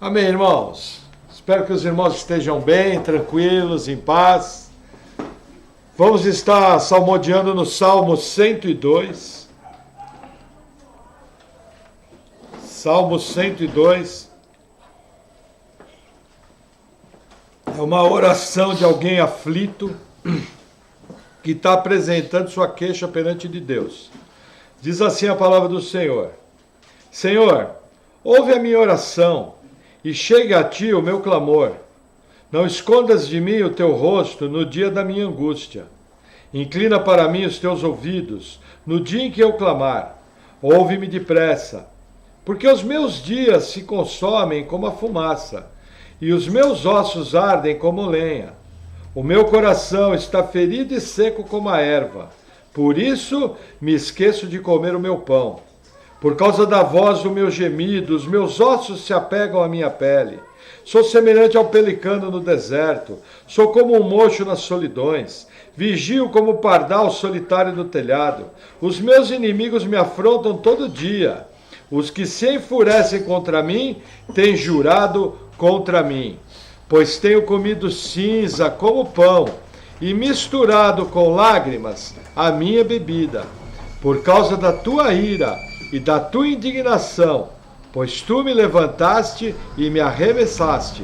Amém, irmãos? Espero que os irmãos estejam bem, tranquilos, em paz. Vamos estar salmodiando no Salmo 102. Salmo 102. É uma oração de alguém aflito que está apresentando sua queixa perante de Deus. Diz assim a palavra do Senhor: Senhor, ouve a minha oração e chegue a ti o meu clamor. Não escondas de mim o teu rosto no dia da minha angústia. Inclina para mim os teus ouvidos no dia em que eu clamar. Ouve-me depressa, porque os meus dias se consomem como a fumaça, e os meus ossos ardem como lenha. O meu coração está ferido e seco como a erva, por isso me esqueço de comer o meu pão. Por causa da voz do meu gemido, os meus ossos se apegam à minha pele. Sou semelhante ao pelicano no deserto, sou como um mocho nas solidões, vigio como o pardal solitário no telhado. Os meus inimigos me afrontam todo dia. Os que se enfurecem contra mim têm jurado contra mim. Pois tenho comido cinza como pão e misturado com lágrimas a minha bebida. Por causa da tua ira e da tua indignação, pois tu me levantaste e me arremessaste.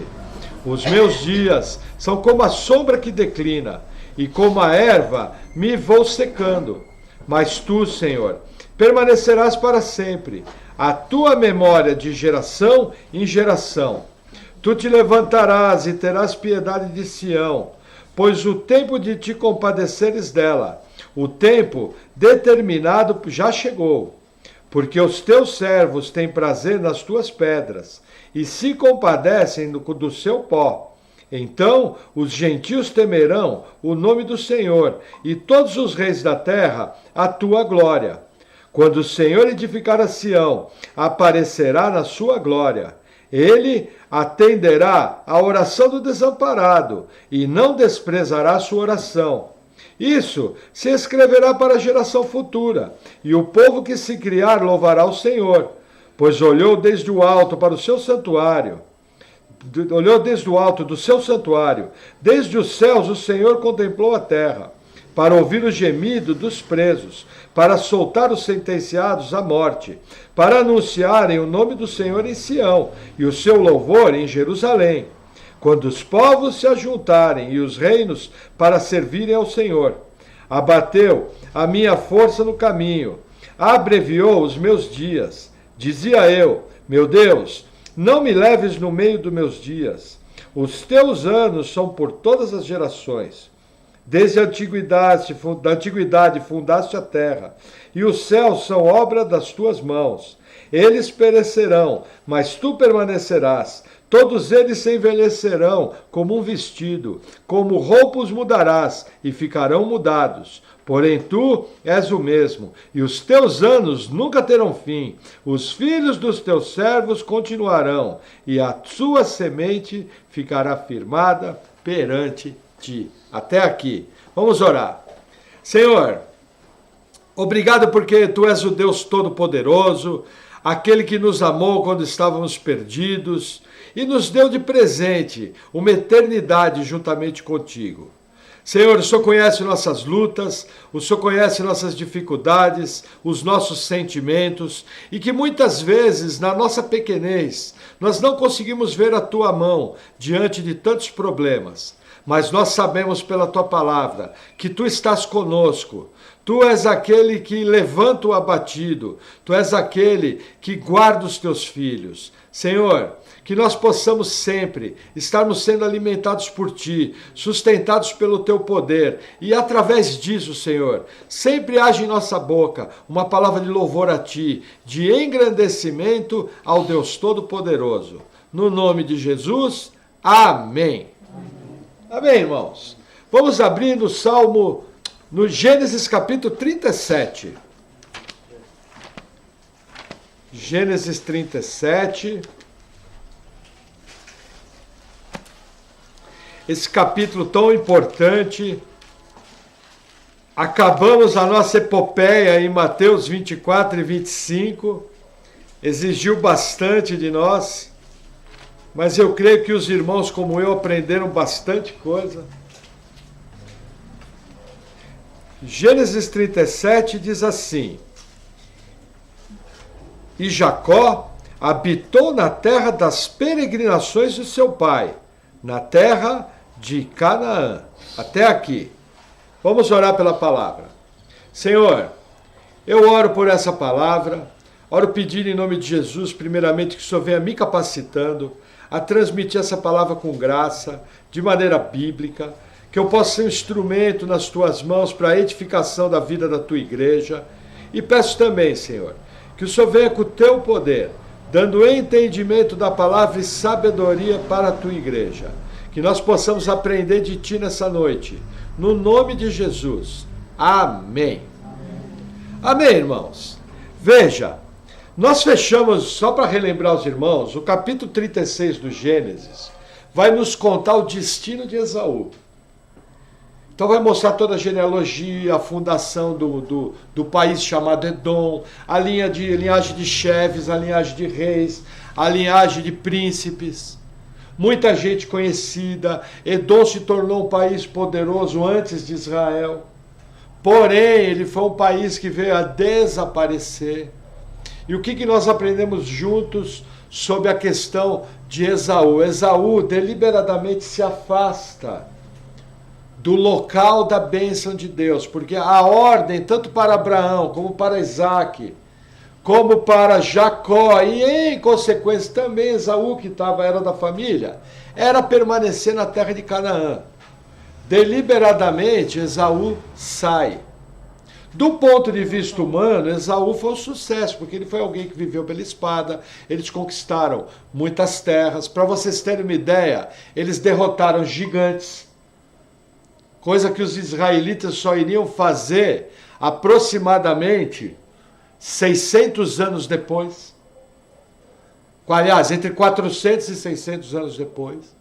Os meus dias são como a sombra que declina, e como a erva me vou secando. Mas tu, Senhor, permanecerás para sempre, a tua memória de geração em geração. Tu te levantarás e terás piedade de Sião, pois o tempo de te compadeceres dela, o tempo determinado já chegou. Porque os teus servos têm prazer nas tuas pedras, e se compadecem do seu pó. Então os gentios temerão o nome do Senhor, e todos os reis da terra a tua glória. Quando o Senhor edificar a Sião, aparecerá na sua glória. Ele atenderá à oração do desamparado, e não desprezará sua oração. Isso se escreverá para a geração futura, e o povo que se criar louvará o Senhor, pois olhou desde o alto para o seu santuário, olhou desde o alto do seu santuário, desde os céus o Senhor contemplou a terra, para ouvir o gemido dos presos, para soltar os sentenciados à morte, para anunciarem o nome do Senhor em Sião, e o seu louvor em Jerusalém. Quando os povos se ajuntarem e os reinos para servirem ao Senhor. Abateu a minha força no caminho, abreviou os meus dias. Dizia eu, meu Deus, não me leves no meio dos meus dias. Os teus anos são por todas as gerações. Desde a antiguidade fundaste a terra, e os céus são obra das tuas mãos. Eles perecerão, mas tu permanecerás. Todos eles se envelhecerão como um vestido, como roupa os mudarás, e ficarão mudados. Porém tu és o mesmo, e os teus anos nunca terão fim. Os filhos dos teus servos continuarão, e a sua semente ficará firmada perante ti. Até aqui. Vamos orar. Senhor, obrigado porque tu és o Deus Todo-Poderoso, aquele que nos amou quando estávamos perdidos e nos deu de presente uma eternidade juntamente contigo. Senhor, o Senhor conhece nossas lutas, o Senhor conhece nossas dificuldades, os nossos sentimentos, e que muitas vezes, na nossa pequenez, nós não conseguimos ver a tua mão diante de tantos problemas. Mas nós sabemos pela tua palavra que tu estás conosco. Tu és aquele que levanta o abatido. Tu és aquele que guarda os teus filhos. Senhor, que nós possamos sempre estarmos sendo alimentados por ti, sustentados pelo teu poder. E através disso, Senhor, sempre age em nossa boca uma palavra de louvor a ti, de engrandecimento ao Deus Todo-Poderoso. No nome de Jesus, amém. Amém, irmãos? Vamos abrir no Salmo, no Gênesis capítulo 37. Gênesis 37. Esse capítulo tão importante. Acabamos a nossa epopeia em Mateus 24 e 25. Exigiu bastante de nós. mas eu creio que os irmãos como eu aprenderam bastante coisa. Gênesis 37 diz assim: e Jacó habitou na terra das peregrinações de seu pai, na terra de Canaã. Até aqui. Vamos orar pela palavra. Senhor, eu oro por essa palavra, oro pedindo em nome de Jesus, primeiramente, que o Senhor venha me capacitando a transmitir essa palavra com graça, de maneira bíblica, que eu possa ser um instrumento nas tuas mãos para a edificação da vida da tua igreja. E peço também, Senhor, que o Senhor venha com o teu poder, dando entendimento da palavra e sabedoria para a tua igreja. Que nós possamos aprender de ti nessa noite, no nome de Jesus. Amém. Amém, irmãos. Veja, nós fechamos, só para relembrar os irmãos, o capítulo 36 do Gênesis vai nos contar o destino de Esaú. Então vai mostrar toda a genealogia, a fundação do país chamado Edom, a linhagem de chefes, a linhagem de reis, a linhagem de príncipes. Muita gente conhecida. Edom se tornou um país poderoso antes de Israel. Porém, ele foi um país que veio a desaparecer. E o que nós aprendemos juntos sobre a questão de Esaú? Esaú deliberadamente se afasta do local da bênção de Deus, porque a ordem, tanto para Abraão, como para Isaac, como para Jacó, e em consequência também Esaú, que era da família, era permanecer na terra de Canaã. Deliberadamente, Esaú sai. Do ponto de vista humano, Esaú foi um sucesso, porque ele foi alguém que viveu pela espada, eles conquistaram muitas terras. Para vocês terem uma ideia, eles derrotaram gigantes, coisa que os israelitas só iriam fazer aproximadamente 600 anos depois. Aliás, entre 400 e 600 anos depois.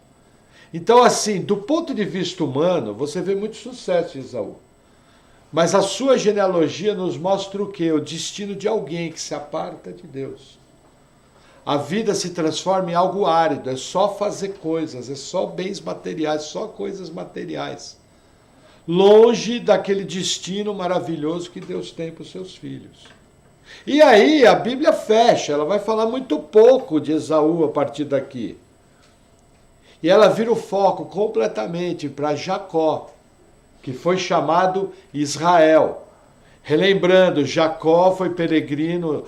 Então, assim, do ponto de vista humano, você vê muito sucesso em Esaú. Mas a sua genealogia nos mostra o quê? O destino de alguém que se aparta de Deus. A vida se transforma em algo árido, é só fazer coisas, é só bens materiais, só coisas materiais. Longe daquele destino maravilhoso que Deus tem para os seus filhos. E aí a Bíblia fecha, ela vai falar muito pouco de Esaú a partir daqui. E ela vira o foco completamente para Jacó, que foi chamado Israel. Relembrando, Jacó foi peregrino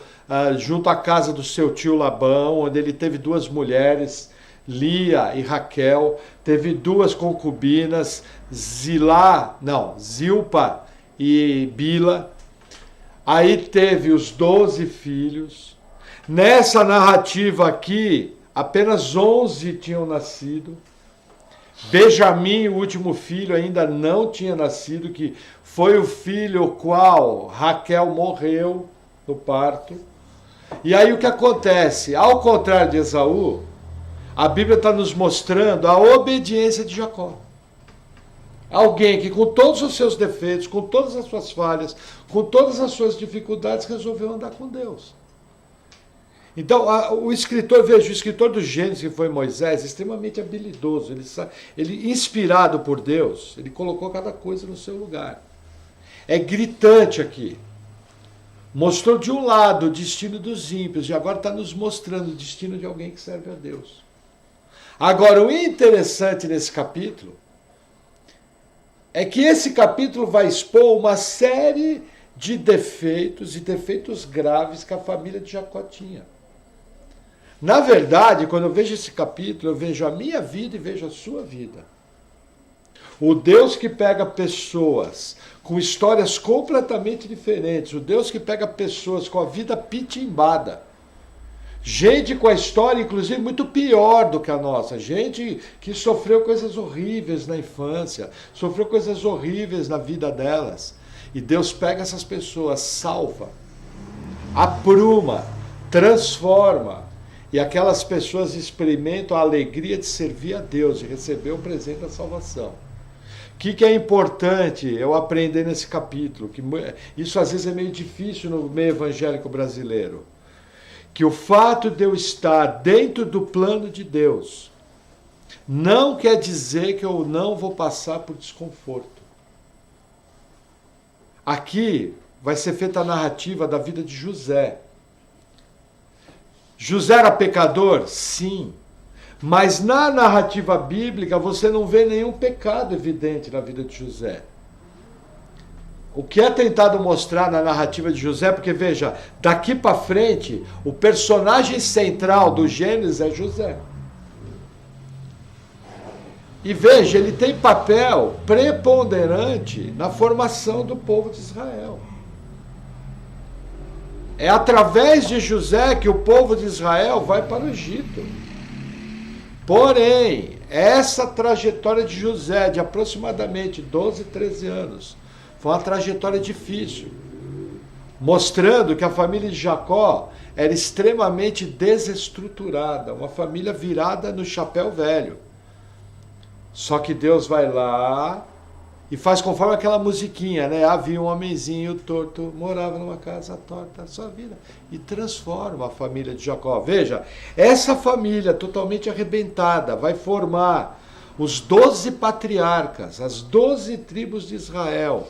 junto à casa do seu tio Labão, onde ele teve duas mulheres, Lia e Raquel, teve duas concubinas, Zilpa e Bila. Aí teve os 12 filhos. Nessa narrativa aqui, apenas 11 tinham nascido. Benjamim, o último filho, ainda não tinha nascido, que foi o filho o qual Raquel morreu no parto. E aí o que acontece? Ao contrário de Esaú, a Bíblia está nos mostrando a obediência de Jacó. Alguém que com todos os seus defeitos, com todas as suas falhas, com todas as suas dificuldades, resolveu andar com Deus. Então, o escritor do Gênesis, que foi Moisés, é extremamente habilidoso. Ele, inspirado por Deus, ele colocou cada coisa no seu lugar. É gritante aqui. Mostrou de um lado o destino dos ímpios, e agora está nos mostrando o destino de alguém que serve a Deus. Agora, o interessante nesse capítulo é que esse capítulo vai expor uma série de defeitos, e defeitos graves, que a família de Jacó tinha. Na verdade, quando eu vejo esse capítulo, eu vejo a minha vida e vejo a sua vida. O Deus que pega pessoas com histórias completamente diferentes, o Deus que pega pessoas com a vida pitimbada, gente com a história, inclusive, muito pior do que a nossa. Gente que sofreu coisas horríveis na infância, sofreu coisas horríveis na vida delas. E Deus pega essas pessoas, salva, apruma, transforma. E aquelas pessoas experimentam a alegria de servir a Deus e receber o presente da salvação. O que é importante eu aprender nesse capítulo? Que isso às vezes é meio difícil no meio evangélico brasileiro. que o fato de eu estar dentro do plano de Deus não quer dizer que eu não vou passar por desconforto. Aqui vai ser feita a narrativa da vida de José. José era pecador? Sim. Mas na narrativa bíblica você não vê nenhum pecado evidente na vida de José. O que é tentado mostrar na narrativa de José, porque veja, daqui para frente, o personagem central do Gênesis é José. E veja, ele tem papel preponderante na formação do povo de Israel. É através de José que o povo de Israel vai para o Egito. Porém, essa trajetória de José, de aproximadamente 12, 13 anos, foi uma trajetória difícil, mostrando que a família de Jacó era extremamente desestruturada, uma família virada no chapéu velho. Só que Deus vai lá e faz conforme aquela musiquinha, né? Havia um homenzinho torto, morava numa casa torta, a sua vida, e transforma a família de Jacó. Veja, essa família totalmente arrebentada vai formar os 12 patriarcas, as 12 tribos de Israel.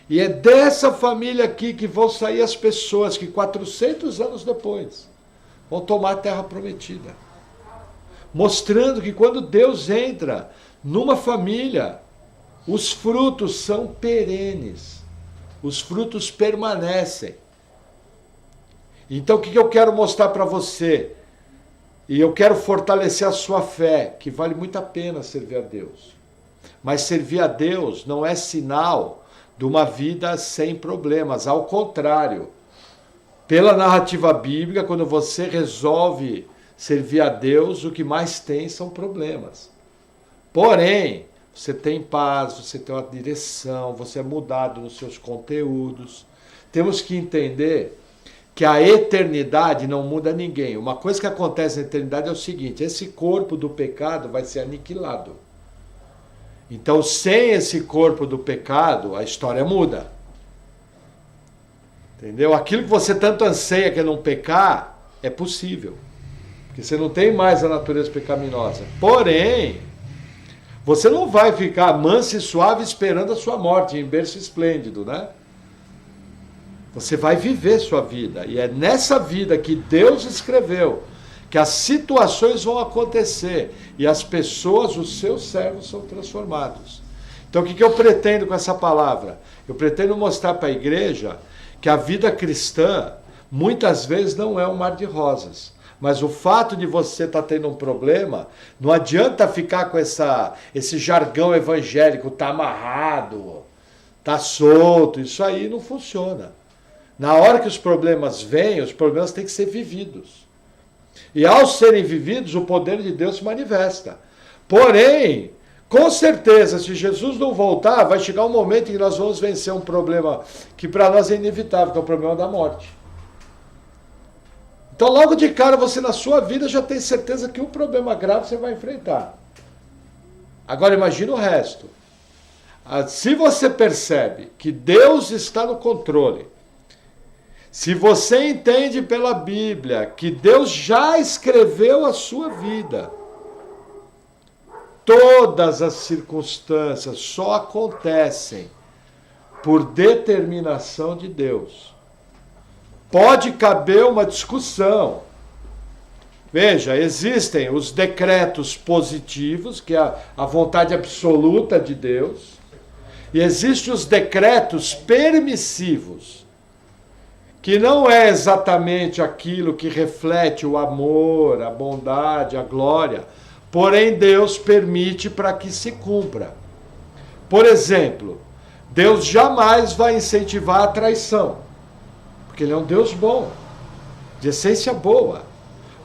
E é dessa família aqui que vão sair as pessoas que 400 anos depois vão tomar a terra prometida. Mostrando que quando Deus entra numa família, os frutos são perenes, os frutos permanecem. Então o que eu quero mostrar para você? E eu quero fortalecer a sua fé, que vale muito a pena servir a Deus. Mas servir a Deus não é sinal de uma vida sem problemas, ao contrário. Pela narrativa bíblica, quando você resolve servir a Deus, o que mais tem são problemas. Porém, você tem paz, você tem uma direção, você é mudado nos seus conteúdos. Temos que entender que a eternidade não muda ninguém. Uma coisa que acontece na eternidade é o seguinte: esse corpo do pecado vai ser aniquilado. Então, sem esse corpo do pecado, a história muda. Entendeu? Aquilo que você tanto anseia que é não pecar, é possível. Porque você não tem mais a natureza pecaminosa. Porém, você não vai ficar manso e suave esperando a sua morte em berço esplêndido, né? Você vai viver sua vida. E é nessa vida que Deus escreveu que as situações vão acontecer e as pessoas, os seus servos, são transformados. Então o que eu pretendo com essa palavra? Eu pretendo mostrar para a igreja que a vida cristã muitas vezes não é um mar de rosas. Mas o fato de você estar tendo um problema, não adianta ficar com esse jargão evangélico, tá amarrado, tá solto, isso aí não funciona. Na hora que os problemas vêm, os problemas têm que ser vividos. E ao serem vividos, o poder de Deus se manifesta. Porém, com certeza, se Jesus não voltar, vai chegar um momento em que nós vamos vencer um problema que para nós é inevitável, que é o problema da morte. Então, logo de cara, você na sua vida já tem certeza que um problema grave você vai enfrentar. Agora, imagina o resto. Se você percebe que Deus está no controle, se você entende pela Bíblia que Deus já escreveu a sua vida, todas as circunstâncias só acontecem por determinação de Deus. Pode caber uma discussão. Veja, existem os decretos positivos, que é a vontade absoluta de Deus, e existem os decretos permissivos, que não é exatamente aquilo que reflete o amor, a bondade, a glória, porém Deus permite para que se cumpra. Por exemplo, Deus jamais vai incentivar a traição, porque Ele é um Deus bom, de essência boa.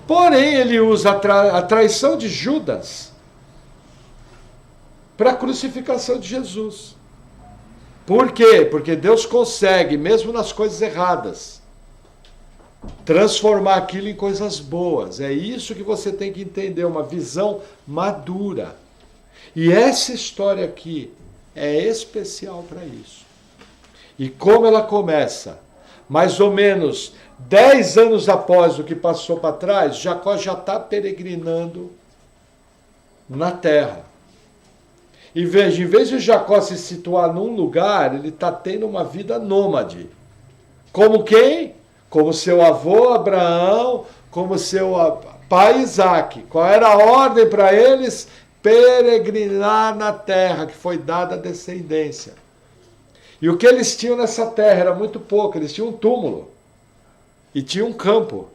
Porém, Ele usa a traição de Judas para a crucificação de Jesus. Por quê? Porque Deus consegue, mesmo nas coisas erradas, transformar aquilo em coisas boas. É isso que você tem que entender, uma visão madura. E essa história aqui é especial para isso. E como ela começa? mais ou menos 10 anos após o que passou para trás, Jacó já está peregrinando na terra. E veja, em vez de Jacó se situar num lugar, ele está tendo uma vida nômade. Como quem? Como seu avô Abraão, como seu pai Isaac. Qual era a ordem para eles? Peregrinar na terra que foi dada à descendência. E o que eles tinham nessa terra era muito pouco. Eles tinham um túmulo e tinham um campo,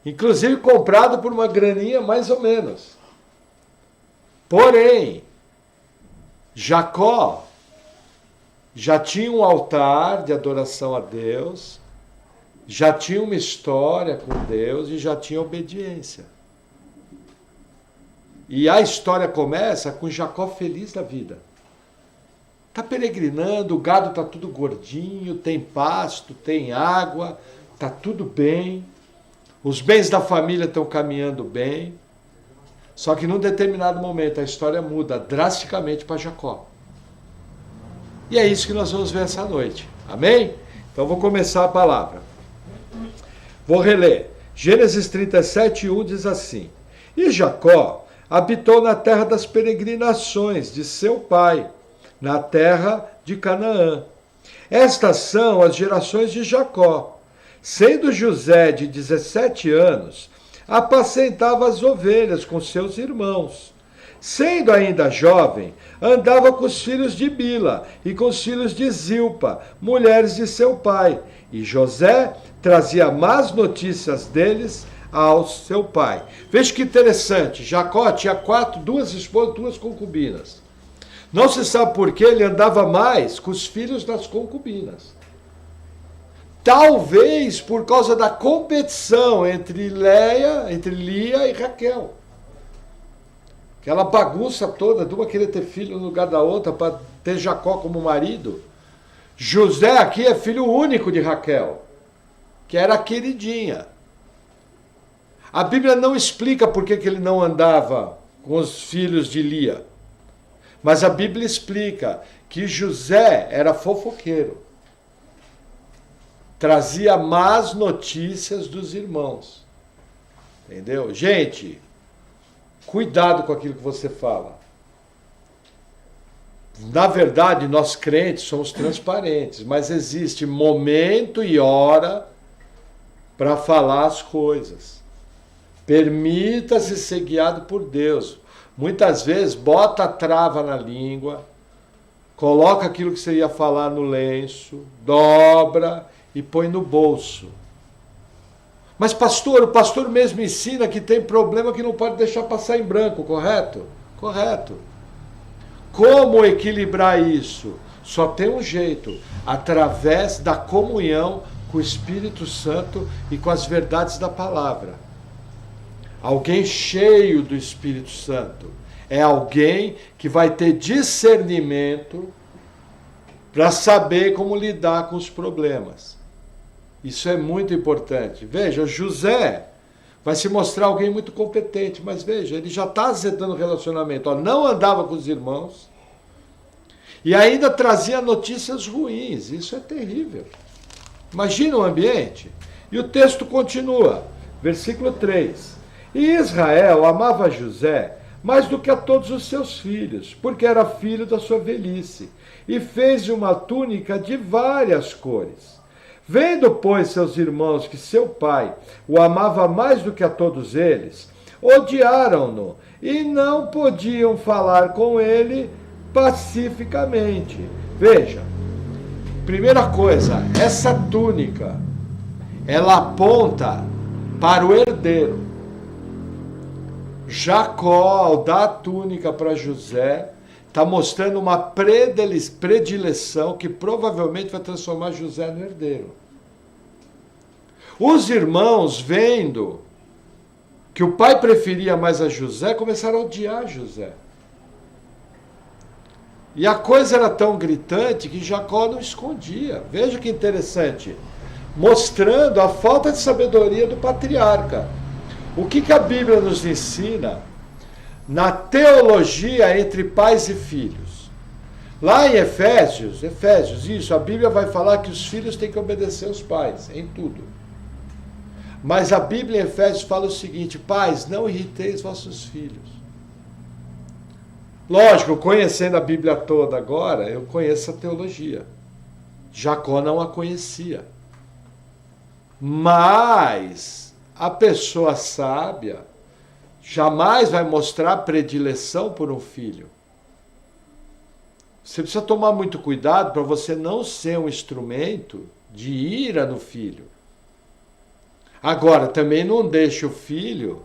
inclusive comprado por uma graninha mais ou menos. Porém, Jacó já tinha um altar de adoração a Deus, já tinha uma história com Deus e já tinha obediência. E a história começa com Jacó feliz da vida. Está peregrinando, o gado está tudo gordinho, tem pasto, tem água, está tudo bem. Os bens da família estão caminhando bem. Só que num determinado momento a história muda drasticamente para Jacó. E é isso que nós vamos ver essa noite. Amém? Então vou começar a palavra. Vou reler. Gênesis 37:1 diz assim: E Jacó habitou na terra das peregrinações de seu pai, na terra de Canaã. Estas são as gerações de Jacó. Sendo José de 17 anos, apacentava as ovelhas com seus irmãos. Sendo ainda jovem, andava com os filhos de Bila e com os filhos de Zilpa, mulheres de seu pai. E José trazia más notícias deles ao seu pai. Veja que interessante, Jacó tinha duas esposas, 2 concubinas. Não se sabe por que ele andava mais com os filhos das concubinas. Talvez por causa da competição entre Lia e Raquel. Aquela bagunça toda, de uma querer ter filho no lugar da outra para ter Jacó como marido. José aqui é filho único de Raquel, que era a queridinha. A Bíblia não explica por que ele não andava com os filhos de Lia. Mas a Bíblia explica que José era fofoqueiro. Trazia más notícias dos irmãos. Entendeu? Gente, cuidado com aquilo que você fala. Na verdade, nós crentes somos transparentes, mas existe momento e hora para falar as coisas. Permita-se ser guiado por Deus. Muitas vezes, bota a trava na língua, coloca aquilo que você ia falar no lenço, dobra e põe no bolso. Mas pastor, o pastor mesmo ensina que tem problema que não pode deixar passar em branco, correto? Correto. Como equilibrar isso? Só tem um jeito, através da comunhão com o Espírito Santo e com as verdades da palavra. Alguém cheio do Espírito Santo é alguém que vai ter discernimento para saber como lidar com os problemas. Isso é muito importante. Veja, José vai se mostrar alguém muito competente, mas veja, ele já está azedando o relacionamento. Não andava com os irmãos e ainda trazia notícias ruins. Isso é terrível. Imagina o ambiente. E o texto continua, versículo 3. E Israel amava José mais do que a todos os seus filhos, porque era filho da sua velhice, e fez-lhe uma túnica de várias cores. Vendo, pois, seus irmãos que seu pai o amava mais do que a todos eles, odiaram-no e não podiam falar com ele pacificamente. Veja, primeira coisa, essa túnica, ela aponta para o herdeiro. Jacó, ao dar a túnica para José, está mostrando uma predileção que provavelmente vai transformar José no herdeiro. Os irmãos, vendo que o pai preferia mais a José, começaram a odiar José. E a coisa era tão gritante que Jacó não escondia. Veja que interessante. Mostrando a falta de sabedoria do patriarca. O que a Bíblia nos ensina na teologia entre pais e filhos? Lá em Efésios, isso, a Bíblia vai falar que os filhos têm que obedecer aos pais, em tudo. Mas a Bíblia em Efésios fala o seguinte: pais, não irriteis vossos filhos. Lógico, conhecendo a Bíblia toda agora, eu conheço a teologia. Jacó não a conhecia. Mas a pessoa sábia jamais vai mostrar predileção por um filho. Você precisa tomar muito cuidado para você não ser um instrumento de ira no filho. Agora, também não deixe o filho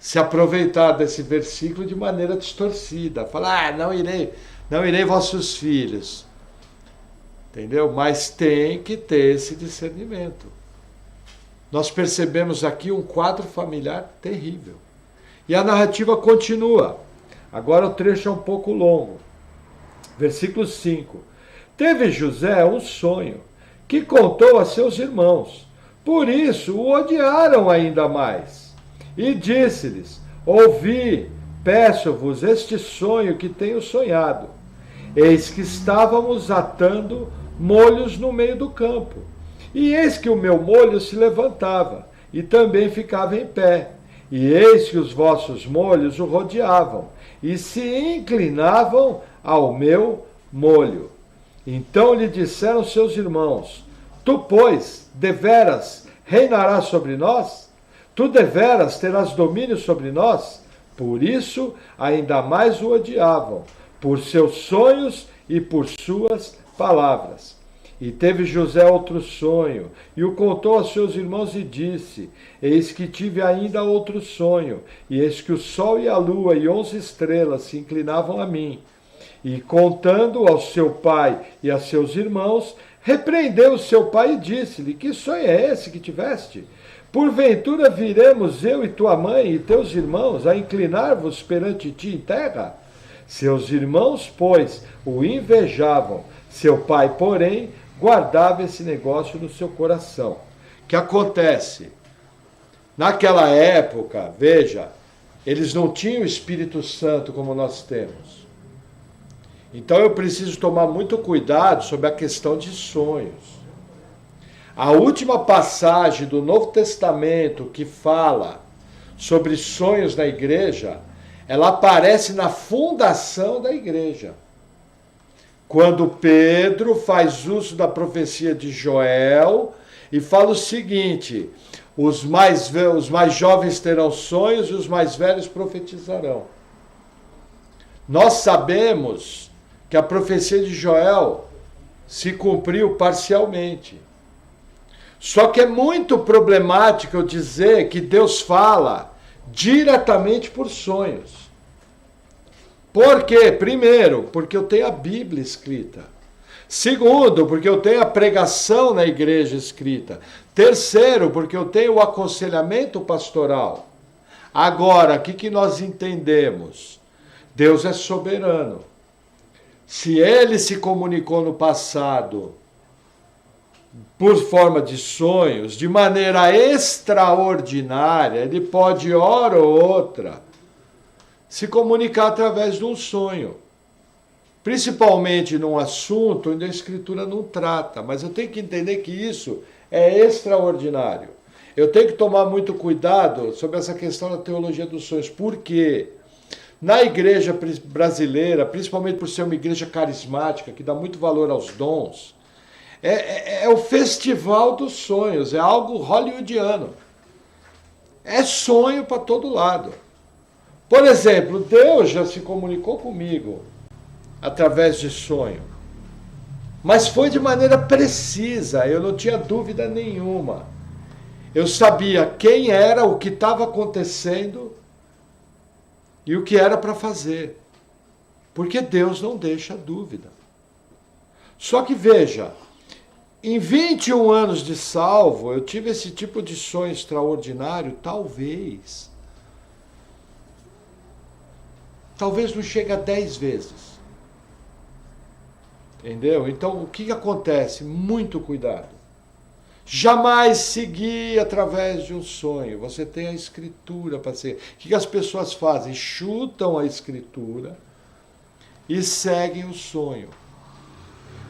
se aproveitar desse versículo de maneira distorcida. Falar, não irei vossos filhos. Entendeu? Mas tem que ter esse discernimento. Nós percebemos aqui um quadro familiar terrível. E a narrativa continua. Agora o trecho é um pouco longo. Versículo 5. Teve José um sonho, que contou a seus irmãos. Por isso o odiaram ainda mais. E disse-lhes: ouvi, peço-vos este sonho que tenho sonhado. Eis que estávamos atando molhos no meio do campo. E eis que o meu molho se levantava, e também ficava em pé. E eis que os vossos molhos o rodeavam, e se inclinavam ao meu molho. Então lhe disseram seus irmãos: tu, pois, deveras reinarás sobre nós? Tu deveras terás domínio sobre nós? Por isso, ainda mais o odiavam, por seus sonhos e por suas palavras. E teve José outro sonho, e o contou a seus irmãos e disse: eis que tive ainda outro sonho, e eis que o sol e a lua e 11 estrelas se inclinavam a mim. E contando ao seu pai e a seus irmãos, repreendeu o seu pai e disse-lhe: que sonho é esse que tiveste? Porventura viremos eu e tua mãe e teus irmãos a inclinar-vos perante ti em terra? Seus irmãos, pois, o invejavam. Seu pai, porém, guardava esse negócio no seu coração. O que acontece? Naquela época, veja, eles não tinham o Espírito Santo como nós temos. Então eu preciso tomar muito cuidado sobre a questão de sonhos. A última passagem do Novo Testamento que fala sobre sonhos na igreja, ela aparece na fundação da igreja. Quando Pedro faz uso da profecia de Joel e fala o seguinte: os mais jovens terão sonhos e os mais velhos profetizarão. Nós sabemos que a profecia de Joel se cumpriu parcialmente. Só que é muito problemático eu dizer que Deus fala diretamente por sonhos. Por quê? Primeiro, porque eu tenho a Bíblia escrita. Segundo, porque eu tenho a pregação na igreja escrita. Terceiro, porque eu tenho o aconselhamento pastoral. Agora, o que nós entendemos? Deus é soberano. Se ele se comunicou no passado por forma de sonhos, de maneira extraordinária, ele pode, hora ou outra, se comunicar através de um sonho. Principalmente num assunto onde a Escritura não trata. Mas eu tenho que entender que isso é extraordinário. Eu tenho que tomar muito cuidado sobre essa questão da teologia dos sonhos. Por quê? Na igreja brasileira, principalmente por ser uma igreja carismática, que dá muito valor aos dons, é o festival dos sonhos, é algo hollywoodiano. É sonho para todo lado. Por exemplo, Deus já se comunicou comigo através de sonho, mas foi de maneira precisa, eu não tinha dúvida nenhuma. Eu sabia quem era, o que estava acontecendo e o que era para fazer, porque Deus não deixa dúvida. Só que veja, em 21 anos de salvo, eu tive esse tipo de sonho extraordinário, talvez não chegue a 10 vezes. Entendeu? Então, o que acontece? Muito cuidado. Jamais seguir através de um sonho. Você tem a Escritura para ser. O que as pessoas fazem? Chutam a Escritura e seguem o sonho.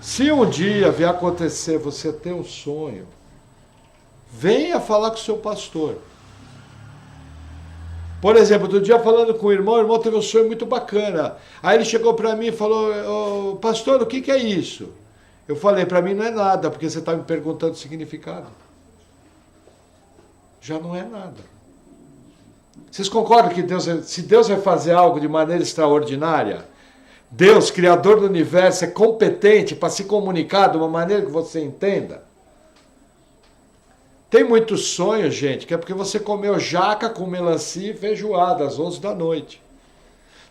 Se um dia vier acontecer você ter um sonho, venha falar com o seu pastor. Por exemplo, outro dia falando com o irmão teve um sonho muito bacana. Aí ele chegou para mim e falou, pastor, o que é isso? Eu falei, para mim não é nada, porque você está me perguntando o significado. Já não é nada. Vocês concordam que se Deus vai fazer algo de maneira extraordinária, Deus, Criador do Universo, é competente para se comunicar de uma maneira que você entenda? Tem muitos sonhos, gente, que é porque você comeu jaca com melancia e feijoada às 11 da noite.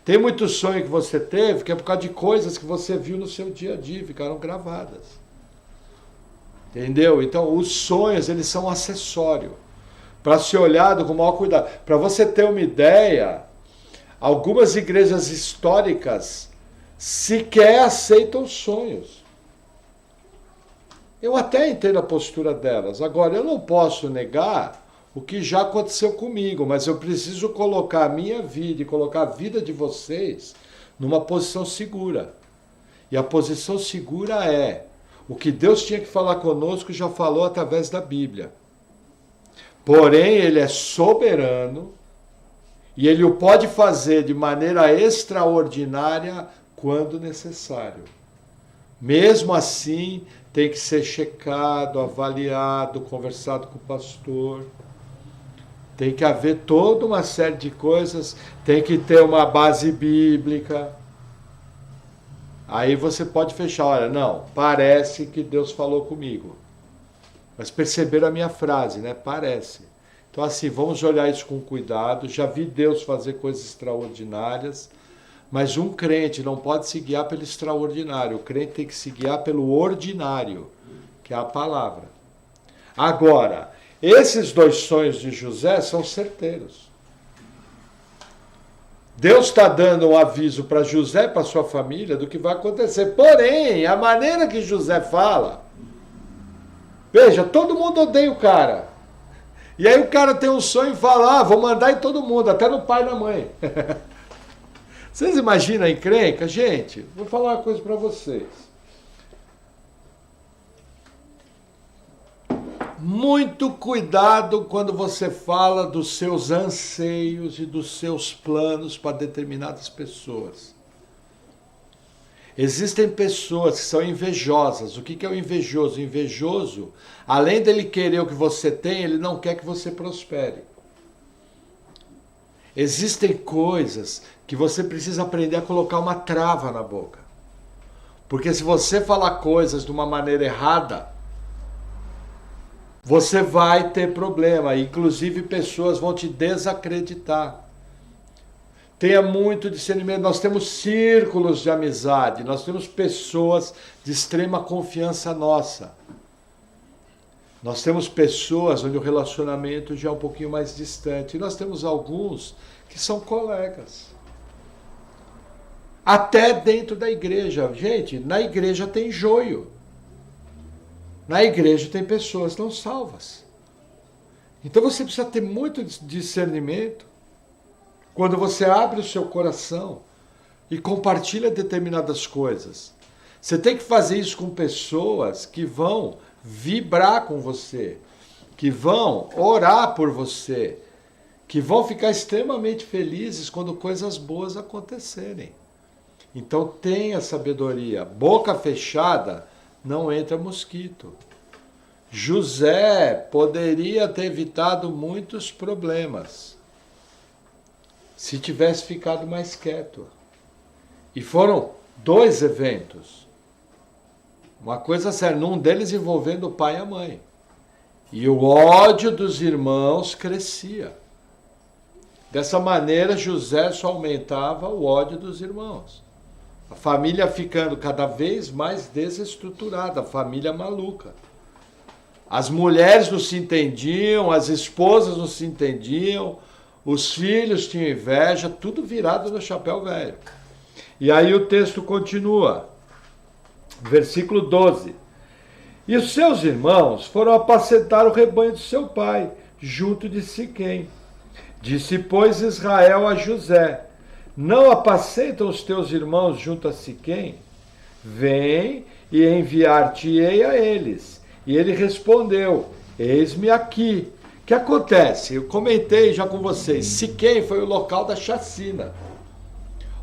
Tem muitos sonhos que você teve que é por causa de coisas que você viu no seu dia a dia, ficaram gravadas. Entendeu? Então, os sonhos, eles são acessório, para ser olhado com o maior cuidado. Para você ter uma ideia, algumas igrejas históricas sequer aceitam sonhos. Eu até entendo a postura delas. Agora, eu não posso negar o que já aconteceu comigo, mas eu preciso colocar a minha vida e colocar a vida de vocês numa posição segura. E a posição segura é o que Deus tinha que falar conosco, já falou através da Bíblia. Porém, Ele é soberano e Ele o pode fazer de maneira extraordinária quando necessário. Mesmo assim, tem que ser checado, avaliado, conversado com o pastor. Tem que haver toda uma série de coisas, tem que ter uma base bíblica. Aí você pode fechar, olha, não, parece que Deus falou comigo. Mas perceberam a minha frase, né? Parece. Então assim, vamos olhar isso com cuidado. Já vi Deus fazer coisas extraordinárias, mas um crente não pode se guiar pelo extraordinário. O crente tem que se guiar pelo ordinário, que é a palavra. Agora, esses dois sonhos de José são certeiros. Deus está dando um aviso para José e para sua família do que vai acontecer. Porém, a maneira que José fala... Veja, todo mundo odeia o cara. E aí o cara tem um sonho e fala, vou mandar em todo mundo, até no pai e na mãe. Vocês imaginam a encrenca? Gente, vou falar uma coisa para vocês. Muito cuidado quando você fala dos seus anseios e dos seus planos para determinadas pessoas. Existem pessoas que são invejosas. O que é o invejoso? O invejoso, além dele querer o que você tem, ele não quer que você prospere. Existem coisas que você precisa aprender a colocar uma trava na boca. Porque se você falar coisas de uma maneira errada, você vai ter problema. Inclusive pessoas vão te desacreditar. Tenha muito discernimento. Nós temos círculos de amizade, nós temos pessoas de extrema confiança nossa. Nós temos pessoas onde o relacionamento já é um pouquinho mais distante. E nós temos alguns que são colegas. Até dentro da igreja. Gente, na igreja tem joio. Na igreja tem pessoas não salvas. Então você precisa ter muito discernimento quando você abre o seu coração e compartilha determinadas coisas. Você tem que fazer isso com pessoas que vão vibrar com você, que vão orar por você, que vão ficar extremamente felizes quando coisas boas acontecerem. Então tenha sabedoria. Boca fechada não entra mosquito. José poderia ter evitado muitos problemas se tivesse ficado mais quieto. E foram 2 eventos. Uma coisa séria, num deles envolvendo o pai e a mãe. E o ódio dos irmãos crescia. Dessa maneira, José só aumentava o ódio dos irmãos. A família ficando cada vez mais desestruturada, a família maluca. As mulheres não se entendiam, as esposas não se entendiam, os filhos tinham inveja, tudo virado no chapéu velho. E aí o texto continua, versículo 12. E os seus irmãos foram apacentar o rebanho de seu pai, junto de Siquém. Disse, pois, Israel a José, não apacentam os teus irmãos junto a Siquém? Vem e enviar-te-ei a eles. E ele respondeu, eis-me aqui. O que acontece? Eu comentei já com vocês, Siquém foi o local da chacina,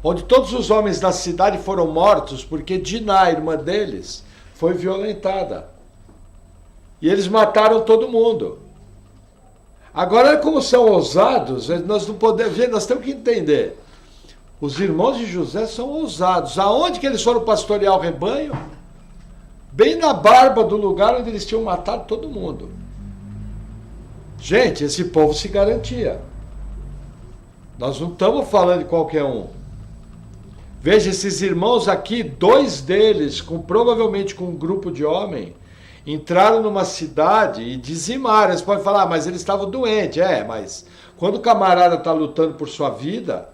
onde todos os homens da cidade foram mortos porque Diná, irmã deles, foi violentada. E eles mataram todo mundo. Agora, como são ousados, nós não podemos ver, nós temos que entender. Os irmãos de José são ousados. Aonde que eles foram pastorear o rebanho? Bem na barba do lugar onde eles tinham matado todo mundo. Gente, esse povo se garantia. Nós não estamos falando de qualquer um. Veja, esses irmãos aqui, 2 deles, provavelmente com um grupo de homens, entraram numa cidade e dizimaram. Você pode falar, mas eles estavam doentes. Mas quando o camarada está lutando por sua vida,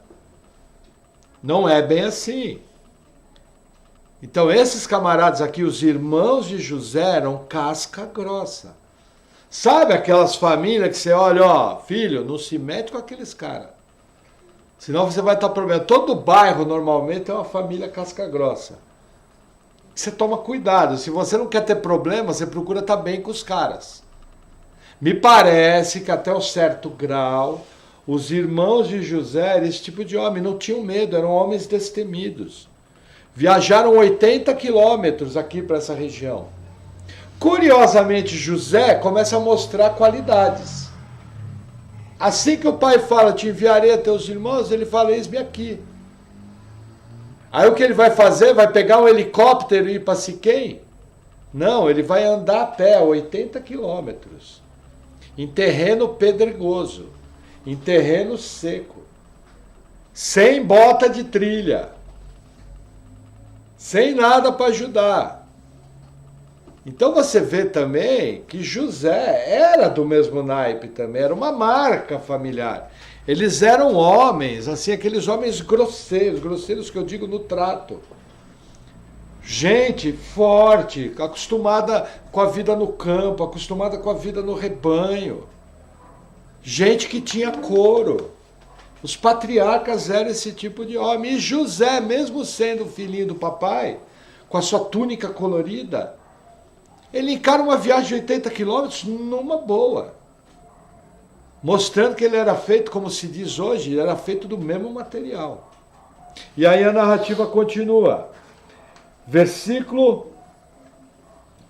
não é bem assim. Então esses camaradas aqui, os irmãos de José, eram casca grossa. Sabe aquelas famílias que você olha, filho, não se mete com aqueles caras. Senão você vai estar problema. Todo bairro normalmente é uma família casca grossa. Você toma cuidado. Se você não quer ter problema, você procura estar bem com os caras. Me parece que até um certo grau, os irmãos de José eram esse tipo de homem, não tinham medo, eram homens destemidos. Viajaram 80 quilômetros aqui para essa região. Curiosamente, José começa a mostrar qualidades. Assim que o pai fala, te enviarei a teus irmãos, ele fala, eis-me aqui. Aí o que ele vai fazer? Vai pegar um helicóptero e ir para Siquém? Não, ele vai andar a pé, 80 quilômetros. Em terreno pedregoso, em terreno seco, sem bota de trilha, sem nada para ajudar. Então você vê também que José era do mesmo naipe também, era uma marca familiar. Eles eram homens, assim, aqueles homens grosseiros, grosseiros que eu digo no trato. Gente forte, acostumada com a vida no campo, acostumada com a vida no rebanho. Gente que tinha couro. Os patriarcas eram esse tipo de homem. E José, mesmo sendo filhinho do papai, com a sua túnica colorida, ele encara uma viagem de 80 quilômetros numa boa. Mostrando que ele era feito, como se diz hoje, ele era feito do mesmo material. E aí a narrativa continua. Versículo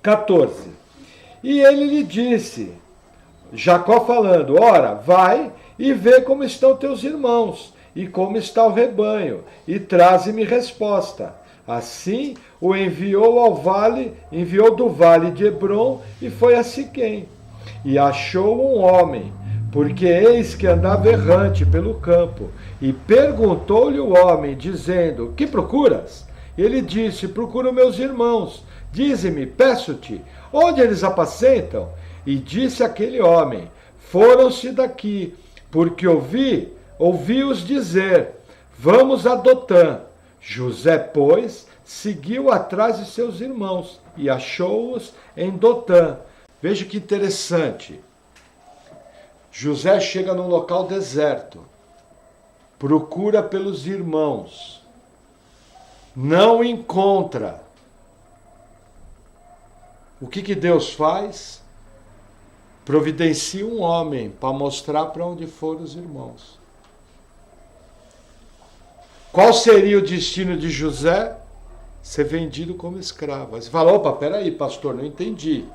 14. E ele lhe disse, Jacó falando, ora, vai e vê como estão teus irmãos, e como está o rebanho, e traze-me resposta. Assim o enviou do vale de Hebrom, e foi a Siquém. E achou um homem, porque eis que andava errante pelo campo, e perguntou-lhe o homem, dizendo, que procuras? Ele disse, procuro meus irmãos, dize-me, peço-te, onde eles apacentam? E disse aquele homem, foram-se daqui, porque ouvi-os dizer, vamos a Dotã. José, pois, seguiu atrás de seus irmãos, e achou-os em Dotã. Veja que interessante. José chega num local deserto, procura pelos irmãos, não encontra. O que Deus faz? Providencia um homem para mostrar para onde foram os irmãos. Qual seria o destino de José? Ser vendido como escravo. Aí você fala, opa, peraí, pastor, não entendi.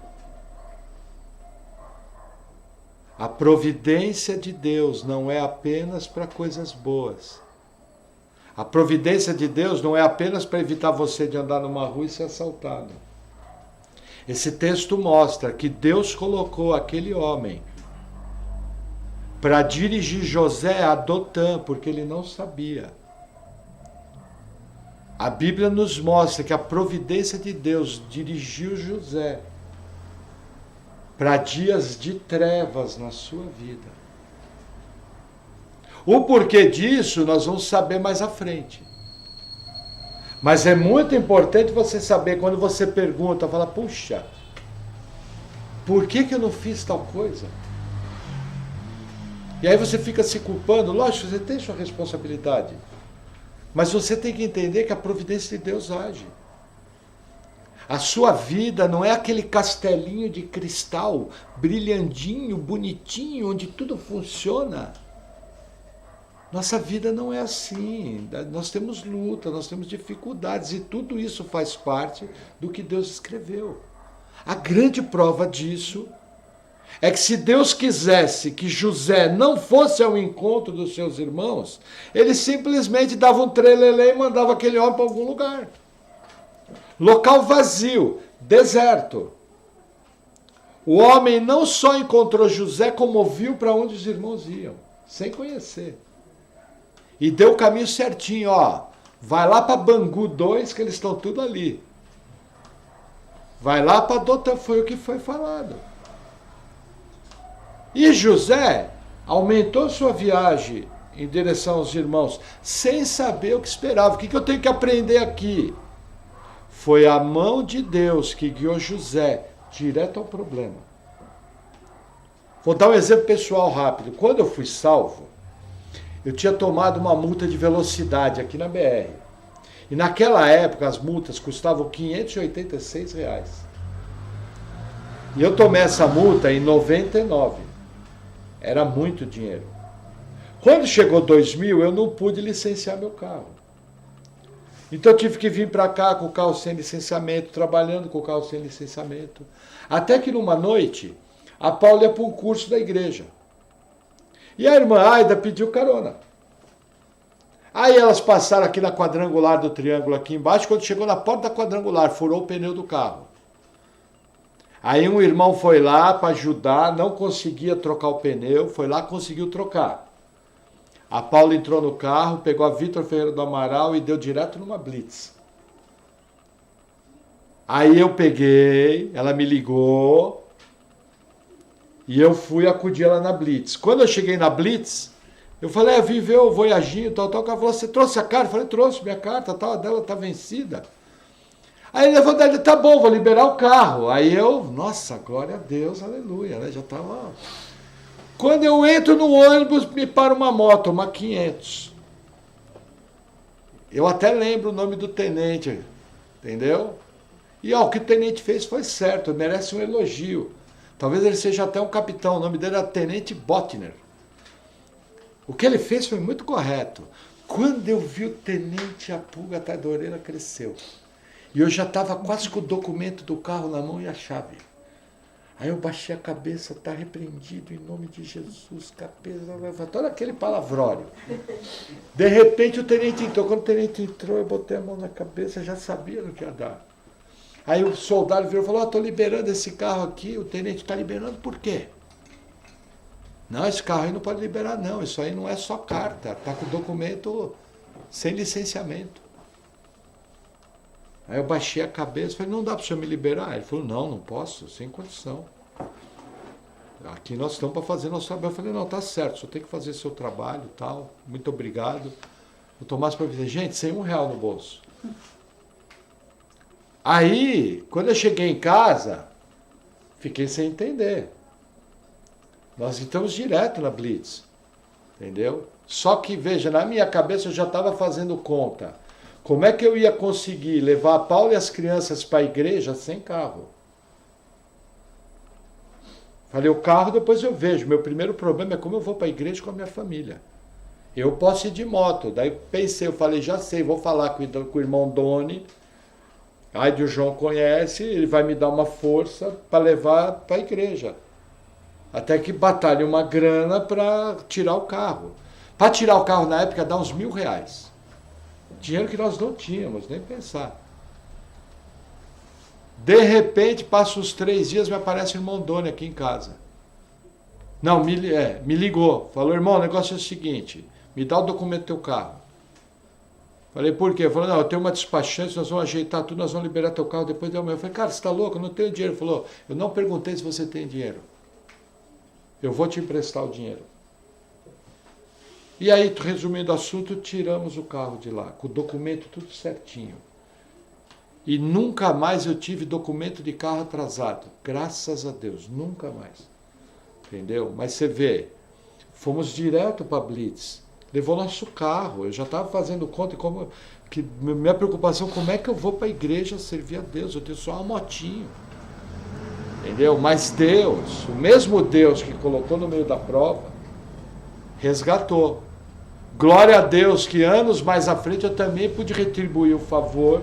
A providência de Deus não é apenas para coisas boas. A providência de Deus não é apenas para evitar você de andar numa rua e ser assaltado. Esse texto mostra que Deus colocou aquele homem para dirigir José a Dotã, porque ele não sabia. A Bíblia nos mostra que a providência de Deus dirigiu José para dias de trevas na sua vida. O porquê disso nós vamos saber mais à frente. Mas é muito importante você saber, quando você pergunta, fala, puxa, por que eu não fiz tal coisa? E aí você fica se culpando, lógico, você tem sua responsabilidade. Mas você tem que entender que a providência de Deus age. A sua vida não é aquele castelinho de cristal, brilhandinho, bonitinho, onde tudo funciona. Nossa vida não é assim. Nós temos luta, nós temos dificuldades, e tudo isso faz parte do que Deus escreveu. A grande prova disso é que se Deus quisesse que José não fosse ao encontro dos seus irmãos, ele simplesmente dava um trelelê e mandava aquele homem para algum lugar. Local vazio, deserto. O homem não só encontrou José, como viu para onde os irmãos iam, sem conhecer. E deu o caminho certinho, ó. Vai lá para Bangu 2, que eles estão tudo ali. Vai lá para Dotã, foi o que foi falado. E José aumentou sua viagem em direção aos irmãos, sem saber o que esperava. O que eu tenho que aprender aqui? Foi a mão de Deus que guiou José direto ao problema. Vou dar um exemplo pessoal rápido. Quando eu fui salvo, eu tinha tomado uma multa de velocidade aqui na BR. E naquela época as multas custavam R$586. E eu tomei essa multa em 99. Era muito dinheiro. Quando chegou 2000, eu não pude licenciar meu carro. Então eu tive que vir para cá com o carro sem licenciamento, trabalhando com o carro sem licenciamento. Até que numa noite, a Paula ia para um curso da igreja. E a irmã Aida pediu carona. Aí elas passaram aqui na quadrangular do triângulo aqui embaixo, quando chegou na porta da quadrangular, furou o pneu do carro. Aí um irmão foi lá para ajudar, não conseguia trocar o pneu, foi lá, conseguiu trocar. A Paula entrou no carro, pegou a Vitor Ferreira do Amaral e deu direto numa blitz. Aí eu peguei, ela me ligou e eu fui acudir ela na blitz. Quando eu cheguei na blitz, eu falei, vim ver o voyaginho, tal. Ela falou, você trouxe a carta? Eu falei, trouxe minha carta, tal, a dela tá vencida. Aí ele levou dele, tá bom, vou liberar o carro. Aí eu, nossa, glória a Deus, aleluia, né? Já tava... Quando eu entro no ônibus, me para uma moto, uma 500. Eu até lembro o nome do tenente, entendeu? E o que o tenente fez foi certo, merece um elogio. Talvez ele seja até um capitão, o nome dele era Tenente Botner. O que ele fez foi muito correto. Quando eu vi o tenente, a pulga atrás da orelha cresceu. E eu já estava quase com o documento do carro na mão e a chave. Aí eu baixei a cabeça, está repreendido em nome de Jesus, cabeça levanta, olha aquele palavrório. De repente o tenente entrou, quando o tenente entrou eu botei a mão na cabeça, já sabia no que ia dar. Aí o soldado virou e falou, estou liberando esse carro aqui, o tenente está liberando por quê? Não, esse carro aí não pode liberar não, isso aí não é só carta, está com o documento sem licenciamento. Aí eu baixei a cabeça e falei, não dá para o senhor me liberar? Ele falou, não posso, sem condição. Aqui nós estamos para fazer nosso trabalho. Eu falei, não, tá certo, o senhor tem que fazer seu trabalho e tal, muito obrigado. O Tomás para dizer, gente, sem R$1 no bolso. Aí, quando eu cheguei em casa, fiquei sem entender. Nós estamos direto na Blitz, entendeu? Só que, veja, na minha cabeça eu já estava fazendo conta. Como é que eu ia conseguir levar a Paula e as crianças para a igreja sem carro? Falei, o carro depois eu vejo. Meu primeiro problema é como eu vou para a igreja com a minha família. Eu posso ir de moto. Daí pensei, eu falei, já sei, vou falar com o irmão Doni. Aí o João conhece, ele vai me dar uma força para levar para a igreja. Até que batalhe uma grana para tirar o carro. Para tirar o carro na época dá uns R$1.000. Dinheiro que nós não tínhamos, nem pensar. De repente, passa uns 3 dias, me aparece o irmão Doni aqui em casa. Não, me ligou. Falou, irmão, o negócio é o seguinte, me dá o documento do teu carro. Falei, por quê? Falou, não, eu tenho uma despachante, nós vamos ajeitar tudo, nós vamos liberar teu carro depois de amanhã. Eu falei, cara, você está louco? Eu não tenho dinheiro. Ele falou, eu não perguntei se você tem dinheiro. Eu vou te emprestar o dinheiro. E aí, resumindo o assunto, tiramos o carro de lá, com o documento tudo certinho. E nunca mais eu tive documento de carro atrasado. Graças a Deus, nunca mais. Entendeu? Mas você vê, fomos direto para Blitz. levou nosso carro. Eu já estava fazendo conta que minha preocupação, como é que eu vou para a igreja servir a Deus? Eu tenho só uma motinho. Entendeu? Mas Deus, o mesmo Deus que colocou no meio da prova, resgatou. Glória a Deus que anos mais à frente eu também pude retribuir o favor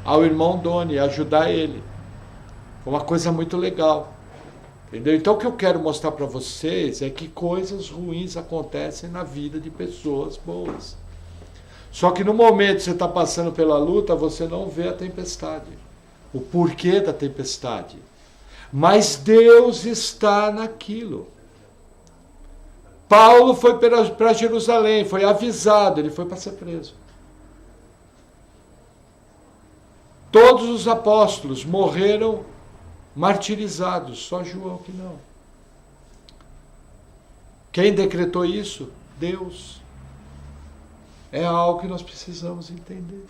ao irmão Doni, ajudar ele. Foi uma coisa muito legal. Entendeu? Então o que eu quero mostrar para vocês é que coisas ruins acontecem na vida de pessoas boas. Só que no momento que você está passando pela luta, você não vê a tempestade. O porquê da tempestade. Mas Deus está naquilo. Paulo foi para Jerusalém, foi avisado, ele foi para ser preso. Todos os apóstolos morreram martirizados, só João que não. Quem decretou isso? Deus. É algo que nós precisamos entender.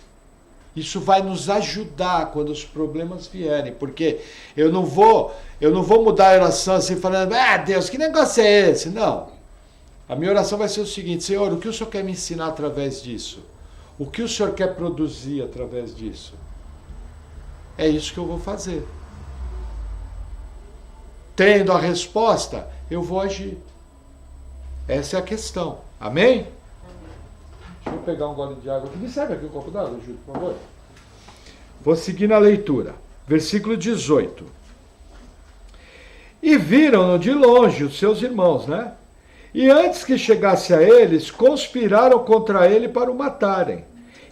Isso vai nos ajudar quando os problemas vierem, porque eu não vou mudar a oração assim falando, Deus, que negócio é esse? Não. A minha oração vai ser o seguinte: Senhor, o que o Senhor quer me ensinar através disso? O que o Senhor quer produzir através disso? É isso que eu vou fazer. Tendo a resposta, eu vou agir. Essa é a questão. Amém? Deixa eu pegar um gole de água aqui. Me serve aqui um copo d'água, Júlio, por favor. Vou seguir na leitura. Versículo 18. E viram-no de longe os seus irmãos, né? E antes que chegasse a eles, conspiraram contra ele para o matarem.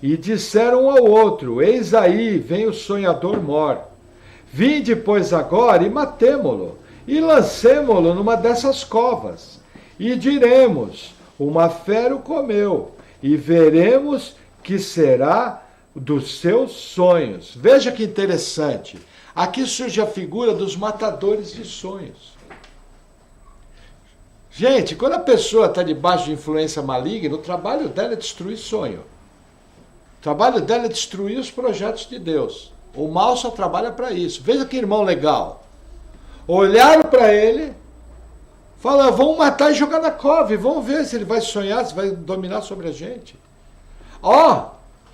E disseram um ao outro: eis aí, vem o sonhador mor. Vinde, pois, agora e matemo-lo, e lancemo-lo numa dessas covas. E diremos: uma fera o comeu, e veremos que será dos seus sonhos. Veja que interessante. Aqui surge a figura dos matadores de sonhos. Gente, quando a pessoa está debaixo de influência maligna, o trabalho dela é destruir sonho. O trabalho dela é destruir os projetos de Deus. O mal só trabalha para isso. Veja que irmão legal. Olharam para ele, falaram: vamos matar e jogar na cova, e vamos ver se ele vai sonhar, se vai dominar sobre a gente.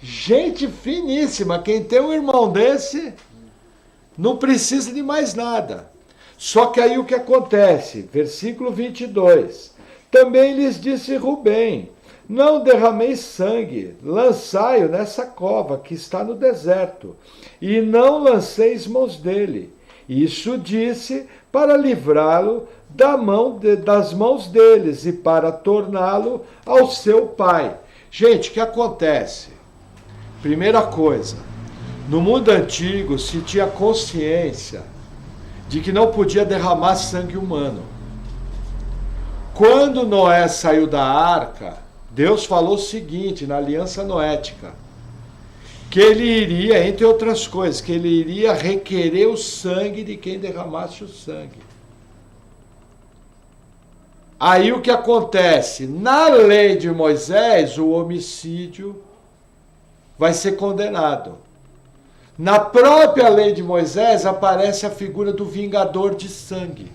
Gente finíssima. Quem tem um irmão desse não precisa de mais nada. Só que aí o que acontece? Versículo 22. Também lhes disse Rubem: não derrameis sangue, lançai-o nessa cova que está no deserto, e não lanceis mãos dele. Isso disse para livrá-lo das mãos deles e para torná-lo ao seu pai. Gente, o que acontece? Primeira coisa, no mundo antigo se tinha consciência de que não podia derramar sangue humano. Quando Noé saiu da arca, Deus falou o seguinte, na aliança noética, que ele iria, entre outras coisas, que ele iria requerer o sangue de quem derramasse o sangue. Aí o que acontece? Na lei de Moisés, o homicídio vai ser condenado. Na própria lei de Moisés aparece a figura do vingador de sangue,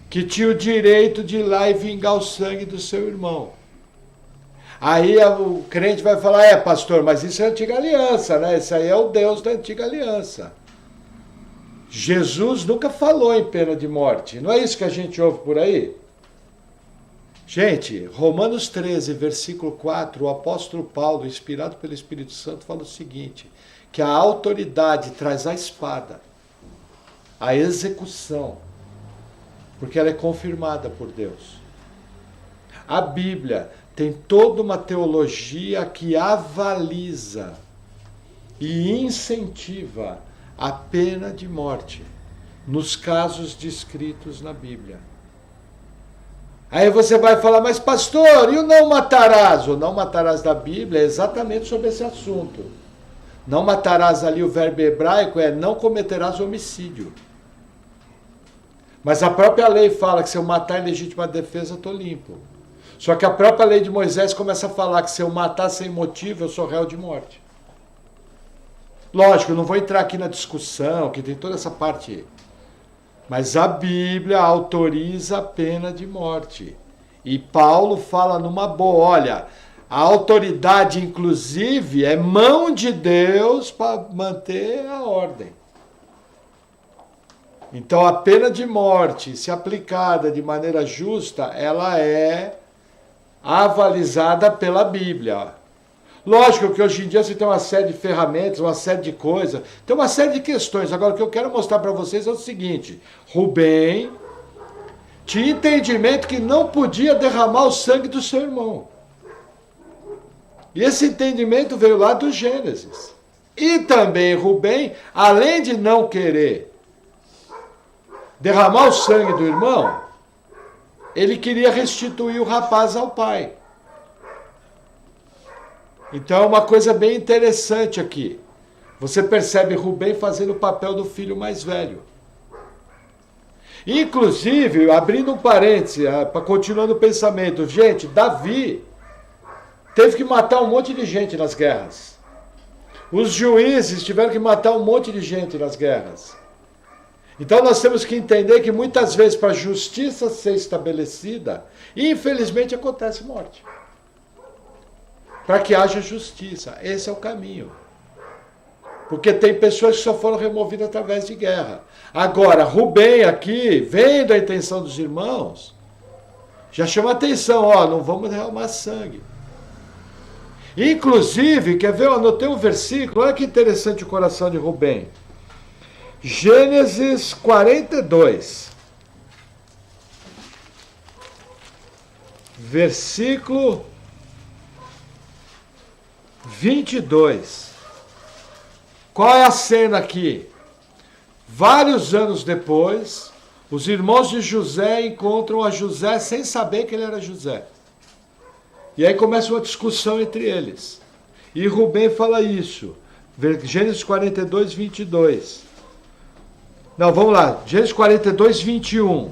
que tinha o direito de ir lá e vingar o sangue do seu irmão. Aí o crente vai falar: pastor, mas isso é a antiga aliança, né? Esse aí é o Deus da antiga aliança. Jesus nunca falou em pena de morte. Não é isso que a gente ouve por aí? Gente, Romanos 13, versículo 4, o apóstolo Paulo, inspirado pelo Espírito Santo, fala o seguinte, que a autoridade traz a espada, a execução, porque ela é confirmada por Deus. A Bíblia tem toda uma teologia que avaliza e incentiva a pena de morte nos casos descritos na Bíblia. Aí você vai falar: mas pastor, e o não matarás? O não matarás da Bíblia é exatamente sobre esse assunto. Não matarás ali, o verbo hebraico é não cometerás homicídio. Mas a própria lei fala que se eu matar em legítima defesa, eu estou limpo. Só que a própria lei de Moisés começa a falar que se eu matar sem motivo, eu sou réu de morte. Lógico, eu não vou entrar aqui na discussão, que tem toda essa parte. Mas a Bíblia autoriza a pena de morte. E Paulo fala numa boa, olha, a autoridade, inclusive, é mão de Deus para manter a ordem. Então, a pena de morte, se aplicada de maneira justa, ela é avalizada pela Bíblia. Lógico que hoje em dia você tem uma série de ferramentas, uma série de coisas, tem uma série de questões. Agora, o que eu quero mostrar para vocês é o seguinte: Rubem tinha entendimento que não podia derramar o sangue do seu irmão. E esse entendimento veio lá do Gênesis. E também Rubem, além de não querer derramar o sangue do irmão, ele queria restituir o rapaz ao pai. Então é uma coisa bem interessante aqui. Você percebe Rubem fazendo o papel do filho mais velho. Inclusive, abrindo um parêntese, para continuar no pensamento, gente, Davi teve que matar um monte de gente nas guerras. Os juízes tiveram que matar um monte de gente nas guerras. Então nós temos que entender que muitas vezes para a justiça ser estabelecida, infelizmente acontece morte. Para que haja justiça. Esse é o caminho. Porque tem pessoas que só foram removidas através de guerra. Agora, Rubem aqui, vendo a intenção dos irmãos, já chama atenção, ó, não vamos derramar sangue. Inclusive, quer ver, eu anotei um versículo, olha que interessante o coração de Rubem. Gênesis 42. Versículo 22. Qual é a cena aqui? Vários anos depois, os irmãos de José encontram a José sem saber que ele era José. E aí começa uma discussão entre eles. E Rubem fala isso. Gênesis 42, 22. Não, vamos lá. Gênesis 42, 21.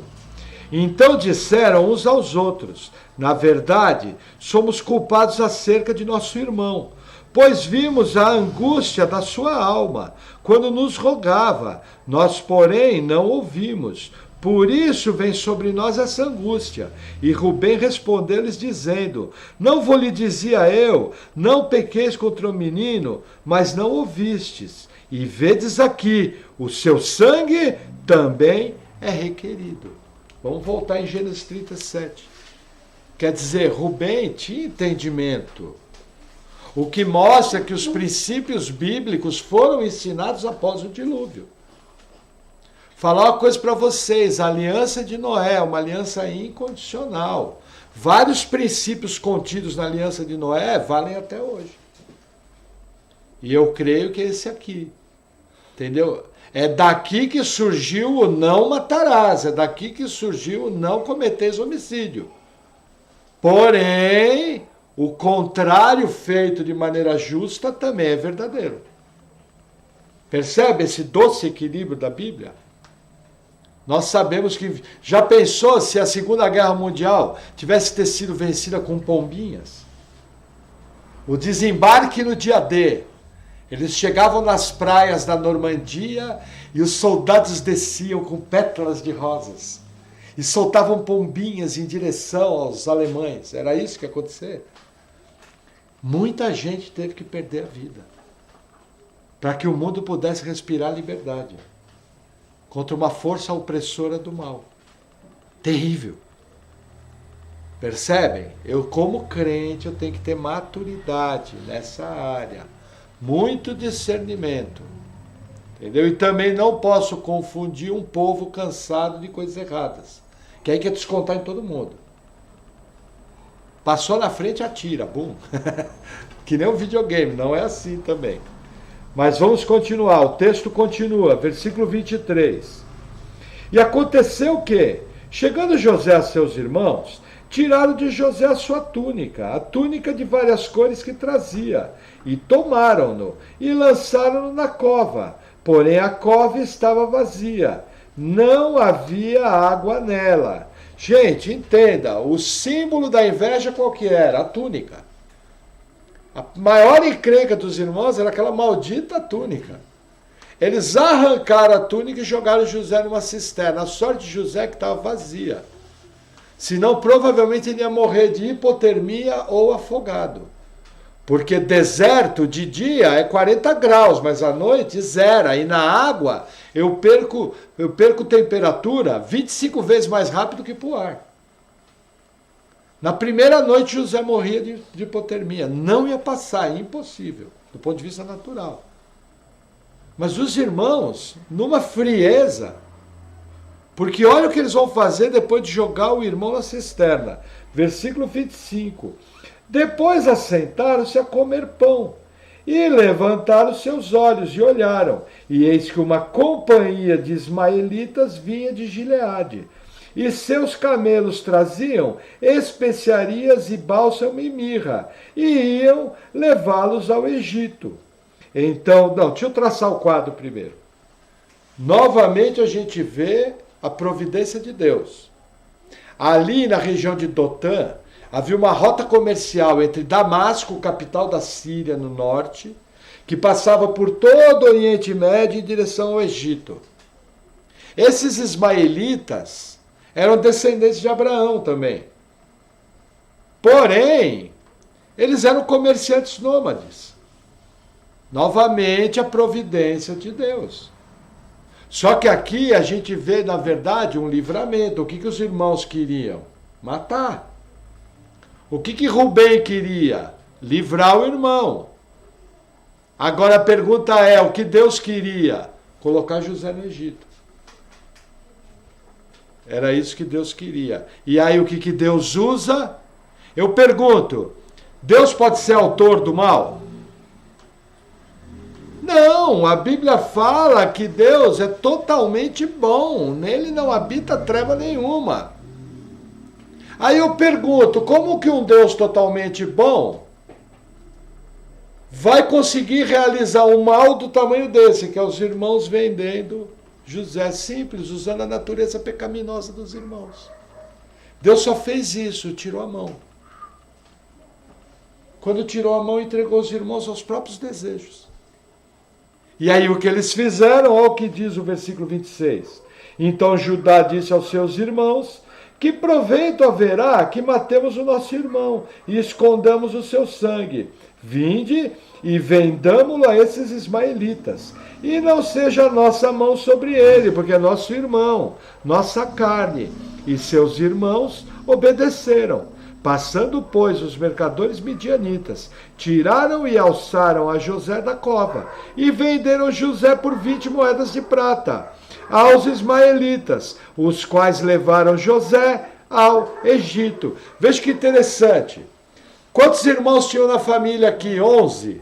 Então disseram uns aos outros: na verdade, somos culpados acerca de nosso irmão, pois vimos a angústia da sua alma, quando nos rogava. Nós, porém, não ouvimos. Por isso vem sobre nós essa angústia. E Rubem respondeu-lhes dizendo: não vou lhe dizia eu, não pequeis contra o menino, mas não ouvistes. E vedes aqui, o seu sangue também é requerido. Vamos voltar em Gênesis 37. Quer dizer, Rubem tinha entendimento. O que mostra que os princípios bíblicos foram ensinados após o dilúvio. Falar uma coisa para vocês, a aliança de Noé é uma aliança incondicional. Vários princípios contidos na aliança de Noé valem até hoje. E eu creio que é esse aqui. Entendeu? É daqui que surgiu o não matarás, é daqui que surgiu o não cometeis homicídio. Porém, o contrário feito de maneira justa também é verdadeiro. Percebe esse doce equilíbrio da Bíblia? Nós sabemos que... Já pensou se a Segunda Guerra Mundial tivesse ter sido vencida com pombinhas? O desembarque no dia D. Eles chegavam nas praias da Normandia e os soldados desciam com pétalas de rosas. E soltavam pombinhas em direção aos alemães. Era isso que ia acontecer? Muita gente teve que perder a vida para que o mundo pudesse respirar liberdade contra uma força opressora do mal. Terrível. Percebem? Eu, como crente, eu tenho que ter maturidade nessa área. Muito discernimento. Entendeu? E também não posso confundir um povo cansado de coisas erradas. Que aí quer descontar em todo mundo. Passou na frente, atira. Bum. Que nem um videogame. Não é assim também. Mas vamos continuar. O texto continua. Versículo 23. E aconteceu que, chegando José a seus irmãos, tiraram de José a sua túnica, a túnica de várias cores que trazia, e tomaram-no e lançaram-no na cova. Porém a cova estava vazia, não havia água nela. Gente, entenda, o símbolo da inveja qual que era? A túnica. A maior encrenca dos irmãos era aquela maldita túnica. Eles arrancaram a túnica e jogaram José numa cisterna. A sorte de José é que estava vazia. Senão, provavelmente ele ia morrer de hipotermia ou afogado. Porque deserto de dia é 40 graus, mas à noite zero. E na água eu perco temperatura 25 vezes mais rápido que para o ar. Na primeira noite José morria de hipotermia. Não ia passar, impossível, do ponto de vista natural. Mas os irmãos, numa frieza, porque olha o que eles vão fazer depois de jogar o irmão na cisterna. Versículo 25. Depois assentaram-se a comer pão, e levantaram seus olhos e olharam, e eis que uma companhia de ismaelitas vinha de Gileade, e seus camelos traziam especiarias e bálsamo e mirra, e iam levá-los ao Egito. Então, deixa eu traçar o quadro primeiro. Novamente a gente vê a providência de Deus. Ali na região de Dotã, havia uma rota comercial entre Damasco, capital da Síria, no norte, que passava por todo o Oriente Médio em direção ao Egito. Esses ismaelitas eram descendentes de Abraão também. Porém, eles eram comerciantes nômades. Novamente, a providência de Deus. Só que aqui a gente vê, na verdade, um livramento. O que os irmãos queriam? Matar. O que Rubem queria? Livrar o irmão. Agora a pergunta é, o que Deus queria? Colocar José no Egito. Era isso que Deus queria. E aí o que Deus usa? Eu pergunto, Deus pode ser autor do mal? Não, a Bíblia fala que Deus é totalmente bom. Nele não habita treva nenhuma. Aí eu pergunto, como que um Deus totalmente bom vai conseguir realizar um mal do tamanho desse, que é os irmãos vendendo José? Simples, usando a natureza pecaminosa dos irmãos. Deus só fez isso, tirou a mão. Quando tirou a mão, entregou os irmãos aos próprios desejos. E aí o que eles fizeram, olha o que diz o versículo 26. Então Judá disse aos seus irmãos, que proveito haverá que matemos o nosso irmão e escondamos o seu sangue? Vinde e vendamo-lo a esses ismaelitas, e não seja a nossa mão sobre ele, porque é nosso irmão, nossa carne. E seus irmãos obedeceram. Passando, pois, os mercadores midianitas, tiraram e alçaram a José da cova, e venderam José por 20 moedas de prata aos ismaelitas, os quais levaram José ao Egito. Veja que interessante. Quantos irmãos tinham na família aqui? 11.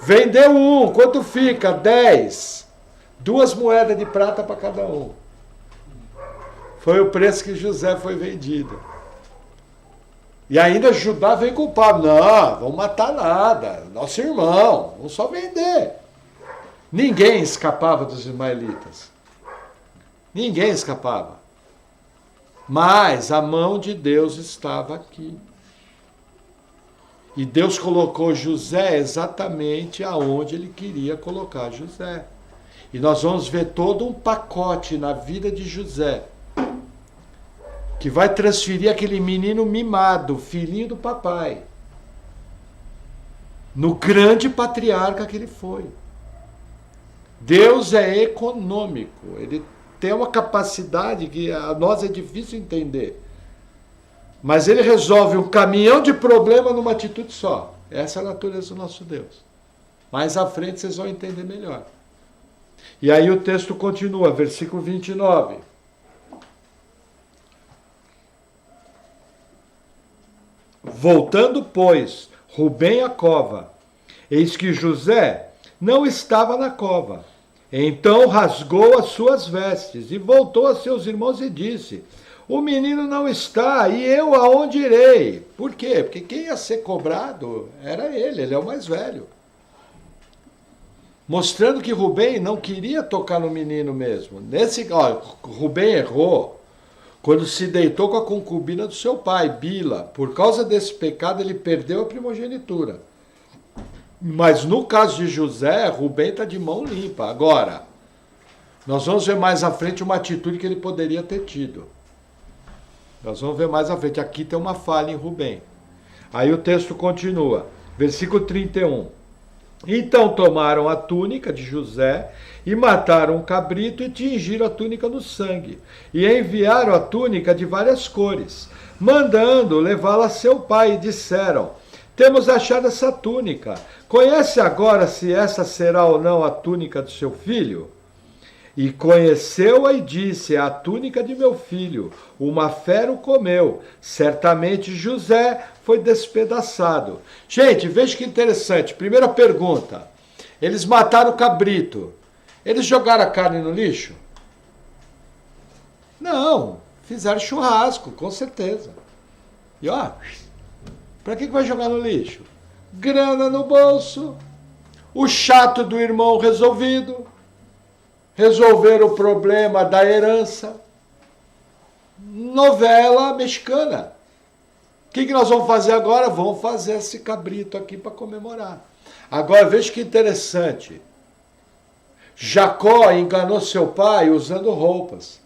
Vendeu um, quanto fica? 10. 2 moedas de prata para cada um. Foi o preço que José foi vendido. E ainda Judá veio culpado. Não, vamos matar nada. Nosso irmão, vamos só vender. Ninguém escapava dos ismaelitas. Ninguém escapava. Mas a mão de Deus estava aqui. E Deus colocou José exatamente aonde ele queria colocar José. E nós vamos ver todo um pacote na vida de José, que vai transferir aquele menino mimado, filhinho do papai, no grande patriarca que ele foi. Deus é econômico, ele tem uma capacidade que a nós é difícil entender. Mas ele resolve um caminhão de problema numa atitude só. Essa é a natureza do nosso Deus. Mais à frente vocês vão entender melhor. E aí o texto continua, versículo 29. Voltando, pois, Rubem à cova, eis que José não estava na cova. Então rasgou as suas vestes e voltou a seus irmãos e disse: o menino não está, e eu aonde irei? Por quê? Porque quem ia ser cobrado era ele é o mais velho. Mostrando que Rubem não queria tocar no menino mesmo. Rubem errou quando se deitou com a concubina do seu pai, Bila. Por causa desse pecado, ele perdeu a primogenitura. Mas no caso de José, Rubem está de mão limpa. Agora, nós vamos ver mais à frente uma atitude que ele poderia ter tido. Nós vamos ver mais à frente. Aqui tem uma falha em Rubem. Aí o texto continua. Versículo 31. Então tomaram a túnica de José e mataram um cabrito e tingiram a túnica no sangue. E enviaram a túnica de várias cores, mandando levá-la a seu pai, e disseram: temos achado essa túnica. Conhece agora se essa será ou não a túnica do seu filho? E conheceu-a e disse: a túnica de meu filho, uma fera o comeu. Certamente José foi despedaçado. Gente, veja que interessante. Primeira pergunta. Eles mataram o cabrito. Eles jogaram a carne no lixo? Não. Fizeram churrasco, com certeza. E ó, para que vai jogar no lixo? Grana no bolso. O chato do irmão resolvido. Resolver o problema da herança. Novela mexicana. O que nós vamos fazer agora? Vamos fazer esse cabrito aqui para comemorar. Agora, veja que interessante. Jacó enganou seu pai usando roupas.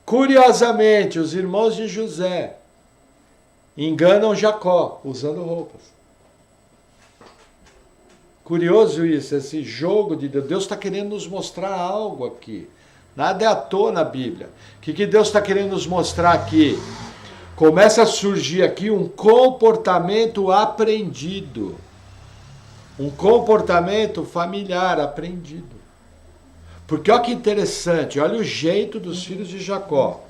Curiosamente, os irmãos de José enganam Jacó usando roupas. Curioso isso, esse jogo de Deus. Deus está querendo nos mostrar algo aqui. Nada é à toa na Bíblia. O que Deus está querendo nos mostrar aqui? Começa a surgir aqui um comportamento aprendido. Um comportamento familiar aprendido. Porque olha que interessante, olha o jeito dos filhos de Jacó.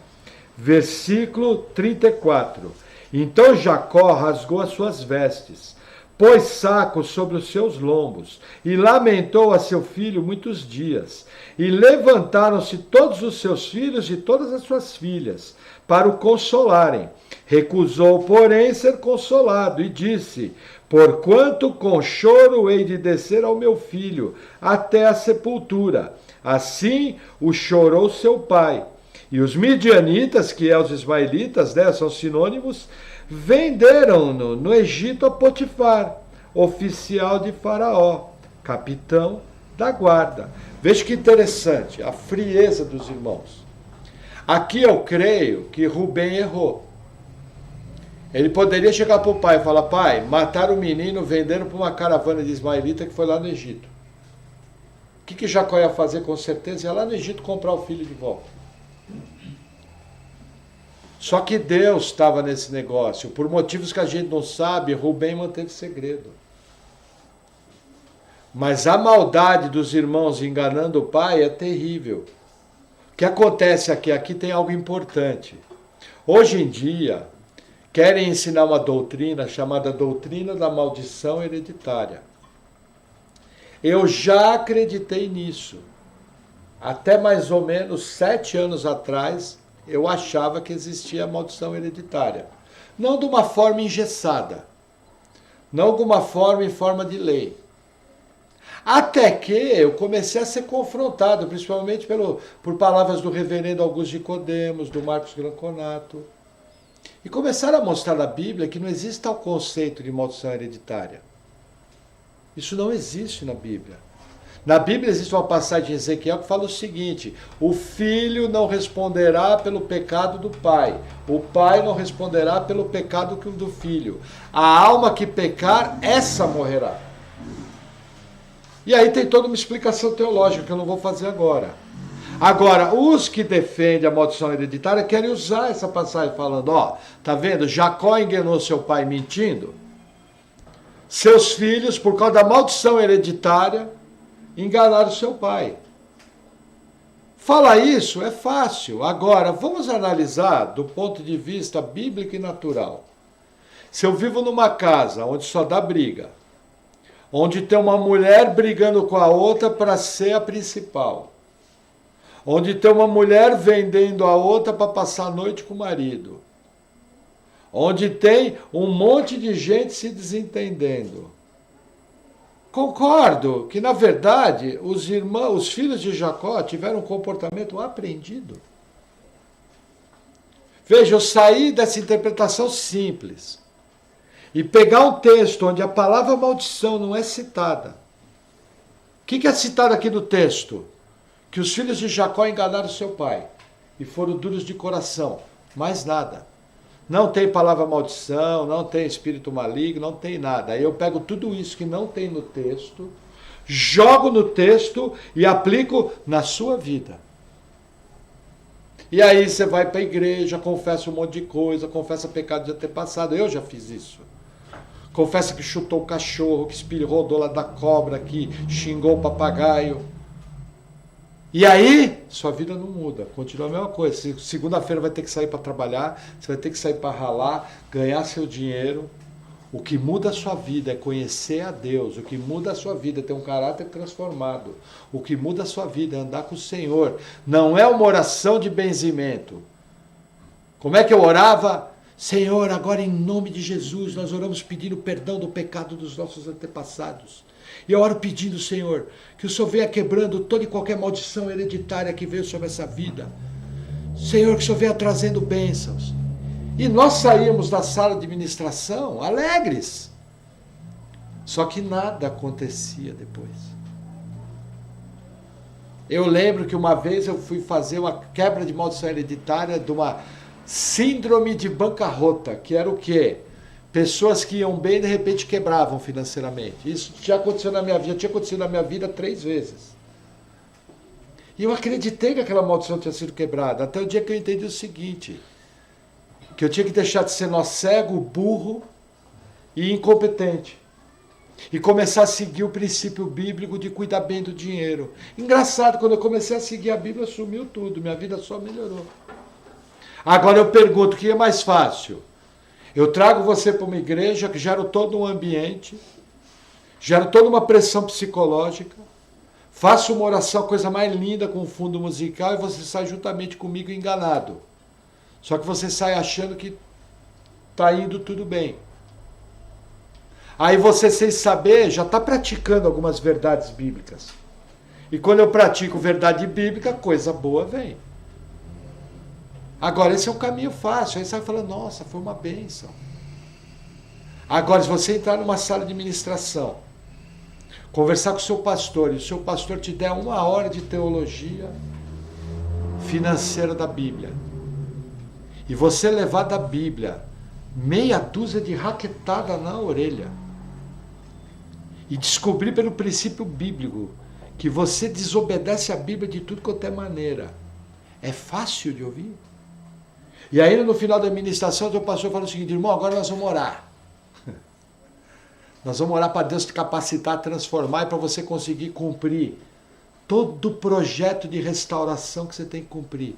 Versículo 34. Então Jacó rasgou as suas vestes, pôs saco sobre os seus lombos, e lamentou a seu filho muitos dias. E levantaram-se todos os seus filhos e todas as suas filhas, para o consolarem. Recusou, porém, ser consolado, e disse: porquanto com choro hei de descer ao meu filho, até a sepultura. Assim o chorou seu pai. E os midianitas, que é os ismaelitas, né, são sinônimos, venderam-no no Egito a Potifar, oficial de Faraó, capitão da guarda. Veja que interessante, a frieza dos irmãos. Aqui eu creio que Rubem errou. Ele poderia chegar para o pai e falar: pai, mataram o menino, venderam para uma caravana de ismaelita que foi lá no Egito. O que Jacó ia fazer? Com certeza ia lá no Egito comprar o filho de volta. Só que Deus estava nesse negócio. Por motivos que a gente não sabe, Rubem manteve segredo. Mas a maldade dos irmãos enganando o pai é terrível. O que acontece aqui? Aqui tem algo importante. Hoje em dia, querem ensinar uma doutrina chamada doutrina da maldição hereditária. Eu já acreditei nisso. Até mais ou menos 7 anos atrás, eu achava que existia a maldição hereditária. Não de uma forma engessada. Não de uma forma em forma de lei. Até que eu comecei a ser confrontado, principalmente por palavras do reverendo Augusto Nicodemos, do Marcos Granconato. E começaram a mostrar na Bíblia que não existe tal conceito de maldição hereditária. Isso não existe na Bíblia. Na Bíblia existe uma passagem em Ezequiel que fala o seguinte: o filho não responderá pelo pecado do pai, o pai não responderá pelo pecado do filho. A alma que pecar, essa morrerá. E aí tem toda uma explicação teológica que eu não vou fazer agora. Agora, os que defendem a maldição hereditária querem usar essa passagem falando: ó, tá vendo? Jacó enganou seu pai mentindo. Seus filhos, por causa da maldição hereditária, enganaram seu pai. Falar isso é fácil. Agora, vamos analisar do ponto de vista bíblico e natural. Se eu vivo numa casa onde só dá briga, onde tem uma mulher brigando com a outra para ser a principal, onde tem uma mulher vendendo a outra para passar a noite com o marido, onde tem um monte de gente se desentendendo. Concordo que, na verdade, os filhos de Jacó tiveram um comportamento aprendido. Veja, eu saí dessa interpretação simples e pegar um texto onde a palavra maldição não é citada. O que é citado aqui no texto? Que os filhos de Jacó enganaram seu pai. e foram duros de coração. Mais nada. Não tem palavra maldição, não tem espírito maligno, não tem nada. Aí eu pego tudo isso que não tem no texto, jogo no texto e aplico na sua vida. E aí você vai para a igreja, confessa um monte de coisa, confessa pecado de antepassado. Eu já fiz isso. Confessa que chutou o cachorro, que espirrou do lado da cobra, que xingou o papagaio. E aí, sua vida não muda, continua a mesma coisa. Segunda-feira vai ter que sair para trabalhar, você vai ter que sair para ralar, ganhar seu dinheiro. O que muda a sua vida é conhecer a Deus. O que muda a sua vida é ter um caráter transformado. O que muda a sua vida é andar com o Senhor. Não é uma oração de benzimento. Como é que eu orava? Senhor, agora em nome de Jesus, nós oramos pedindo perdão do pecado dos nossos antepassados. E eu oro pedindo, Senhor, que o Senhor venha quebrando toda e qualquer maldição hereditária que veio sobre essa vida. Senhor, que o Senhor venha trazendo bênçãos. E nós saímos da sala de ministração alegres. Só que nada acontecia depois. Eu lembro que uma vez eu fui fazer uma quebra de maldição hereditária de uma síndrome de bancarrota, que era o quê? Pessoas que iam bem e de repente quebravam financeiramente. Isso já aconteceu na minha vida, tinha acontecido na minha vida 3 vezes. E eu acreditei que aquela maldição tinha sido quebrada, até o dia que eu entendi o seguinte, que eu tinha que deixar de ser nó cego, burro e incompetente. E começar a seguir o princípio bíblico de cuidar bem do dinheiro. Engraçado, quando eu comecei a seguir a Bíblia, sumiu tudo, minha vida só melhorou. Agora eu pergunto, o que é mais fácil? Eu trago você para uma igreja que gera todo um ambiente, gera toda uma pressão psicológica, faço uma oração, coisa mais linda com fundo musical, e você sai juntamente comigo enganado. Só que você sai achando que está indo tudo bem. Aí você, sem saber, já está praticando algumas verdades bíblicas. E quando eu pratico verdade bíblica, coisa boa vem. Agora, esse é um caminho fácil. Aí você vai falando, nossa, foi uma bênção. Agora, se você entrar numa sala de ministração, conversar com o seu pastor, e o seu pastor te der 1 hora de teologia financeira da Bíblia, e você levar da Bíblia meia dúzia de raquetada na orelha, e descobrir pelo princípio bíblico que você desobedece a Bíblia de tudo quanto é maneira, é fácil de ouvir? E aí no final da ministração, o pastor fala o seguinte, irmão, agora nós vamos orar. Nós vamos orar para Deus te capacitar, transformar, e para você conseguir cumprir todo o projeto de restauração que você tem que cumprir.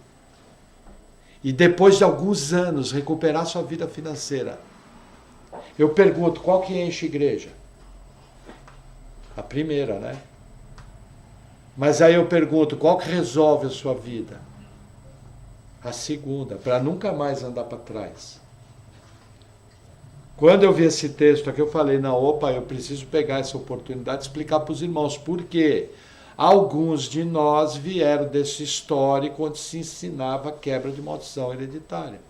E depois de alguns anos, recuperar sua vida financeira. Eu pergunto, qual que enche a igreja? A primeira, né? Mas aí eu pergunto, qual que resolve a sua vida? A segunda, para nunca mais andar para trás. Quando eu vi esse texto aqui, eu falei, não, opa, eu preciso pegar essa oportunidade de explicar para os irmãos por quê. Alguns de nós vieram desse histórico onde se ensinava a quebra de maldição hereditária.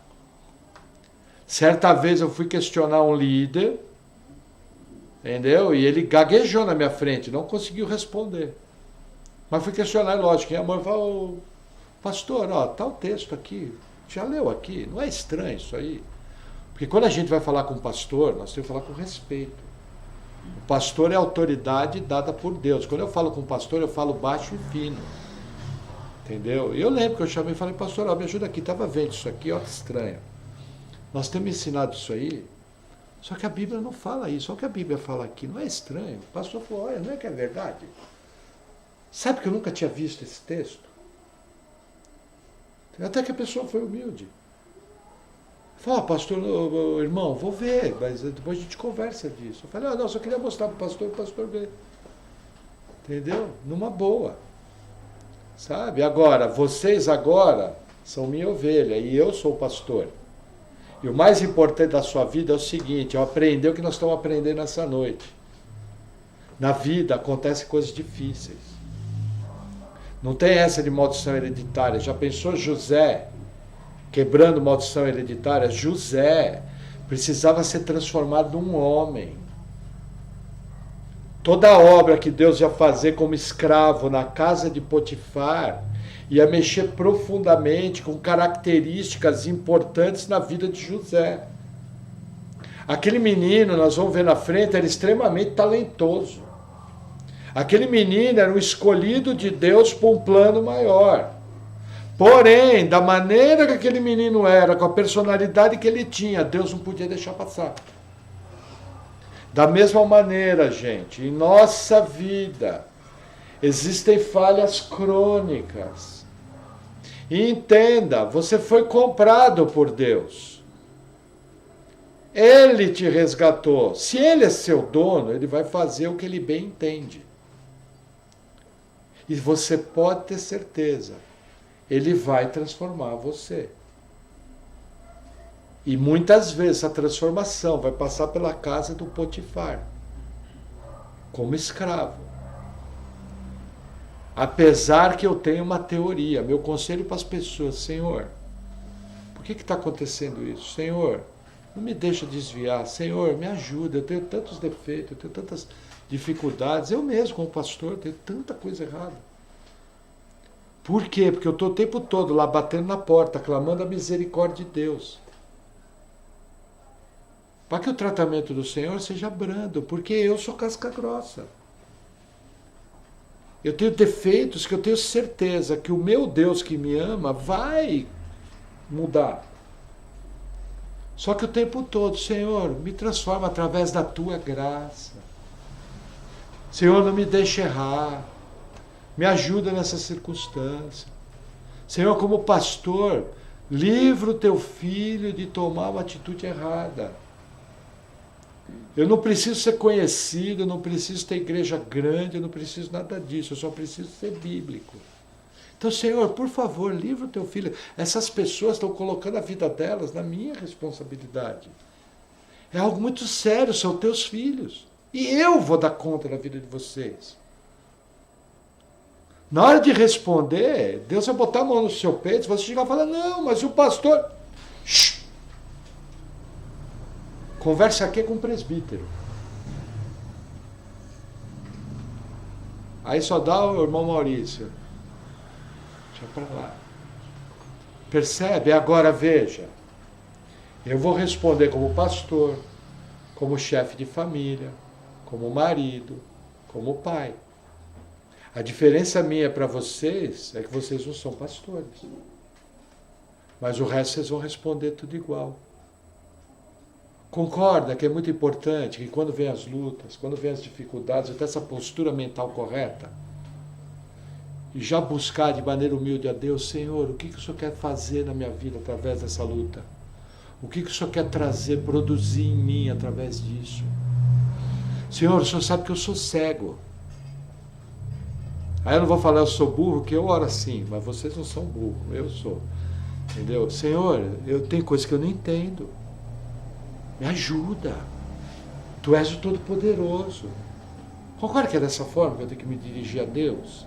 Certa vez eu fui questionar um líder, entendeu? E ele gaguejou na minha frente, não conseguiu responder. Mas fui questionar, lógico, e a mãe falou, pastor, ó, tá o texto aqui, já leu aqui, não é estranho isso aí? Porque quando a gente vai falar com o pastor, nós temos que falar com respeito. O pastor é a autoridade dada por Deus. Quando eu falo com o pastor, eu falo baixo e fino. Entendeu? E eu lembro que eu chamei e falei, pastor, ó, me ajuda aqui, estava vendo isso aqui, ó, que estranho. Nós temos ensinado isso aí, só que a Bíblia não fala isso. Olha o que a Bíblia fala aqui, não é estranho. O pastor falou, olha, não é que é verdade? Sabe que eu nunca tinha visto esse texto? Até que a pessoa foi humilde. Falei, pastor, irmão, vou ver, mas depois a gente conversa disso. Eu falei, não, só queria mostrar para o pastor ver. Entendeu? Numa boa. Sabe? Agora, vocês agora são minha ovelha e eu sou o pastor. E o mais importante da sua vida é o seguinte, é aprender o que nós estamos aprendendo essa noite. Na vida acontecem coisas difíceis. Não tem essa de maldição hereditária. Já pensou José quebrando maldição hereditária? José precisava ser transformado num homem. Toda a obra que Deus ia fazer como escravo na casa de Potifar ia mexer profundamente com características importantes na vida de José. Aquele menino, nós vamos ver na frente, era extremamente talentoso. Aquele menino era um escolhido de Deus para um plano maior. Porém, da maneira que aquele menino era, com a personalidade que ele tinha, Deus não podia deixar passar. Da mesma maneira, gente, em nossa vida, existem falhas crônicas. E entenda, você foi comprado por Deus. Ele te resgatou. Se ele é seu dono, ele vai fazer o que ele bem entende. E você pode ter certeza, ele vai transformar você. E muitas vezes a transformação vai passar pela casa do Potifar, como escravo. Apesar que eu tenho uma teoria, meu conselho para as pessoas: Senhor, por que está acontecendo isso? Senhor, não me deixa desviar. Senhor, me ajuda, eu tenho tantos defeitos, eu tenho tantas dificuldades. Eu mesmo, como pastor, tenho tanta coisa errada. Por quê? Porque eu estou o tempo todo lá batendo na porta, clamando a misericórdia de Deus. Para que o tratamento do Senhor seja brando, porque eu sou casca grossa. Eu tenho defeitos que eu tenho certeza que o meu Deus que me ama vai mudar. Só que o tempo todo, Senhor, me transforma através da tua graça. Senhor, não me deixe errar. Me ajuda nessa circunstância. Senhor, como pastor, livra o teu filho de tomar uma atitude errada. Eu não preciso ser conhecido, eu não preciso ter igreja grande, eu não preciso nada disso, eu só preciso ser bíblico. Então, Senhor, por favor, livra o teu filho. Essas pessoas estão colocando a vida delas na minha responsabilidade. É algo muito sério, são teus filhos. E eu vou dar conta da vida de vocês. Na hora de responder, Deus vai botar a mão no seu peito, você chegar e falar: não, mas o pastor... Shhh. Conversa aqui com o presbítero. Aí só dá o irmão Maurício. Deixa pra lá. Percebe? Agora veja. Eu vou responder como pastor, como chefe de família, como marido, como pai. A diferença minha para vocês é que vocês não são pastores. Mas o resto vocês vão responder tudo igual. Concorda que é muito importante que quando vem as lutas, quando vem as dificuldades, eu tenho essa postura mental correta e já buscar de maneira humilde a Deus: Senhor, o que o Senhor quer fazer na minha vida através dessa luta? O que o Senhor quer trazer, produzir em mim através disso? Senhor, o Senhor sabe que eu sou cego. Aí eu não vou falar eu sou burro, que eu oro assim, mas vocês não são burros, eu sou. Entendeu? Senhor, eu tenho coisas que eu não entendo. Me ajuda. Tu és o Todo-Poderoso. Concorda que é dessa forma que eu tenho que me dirigir a Deus?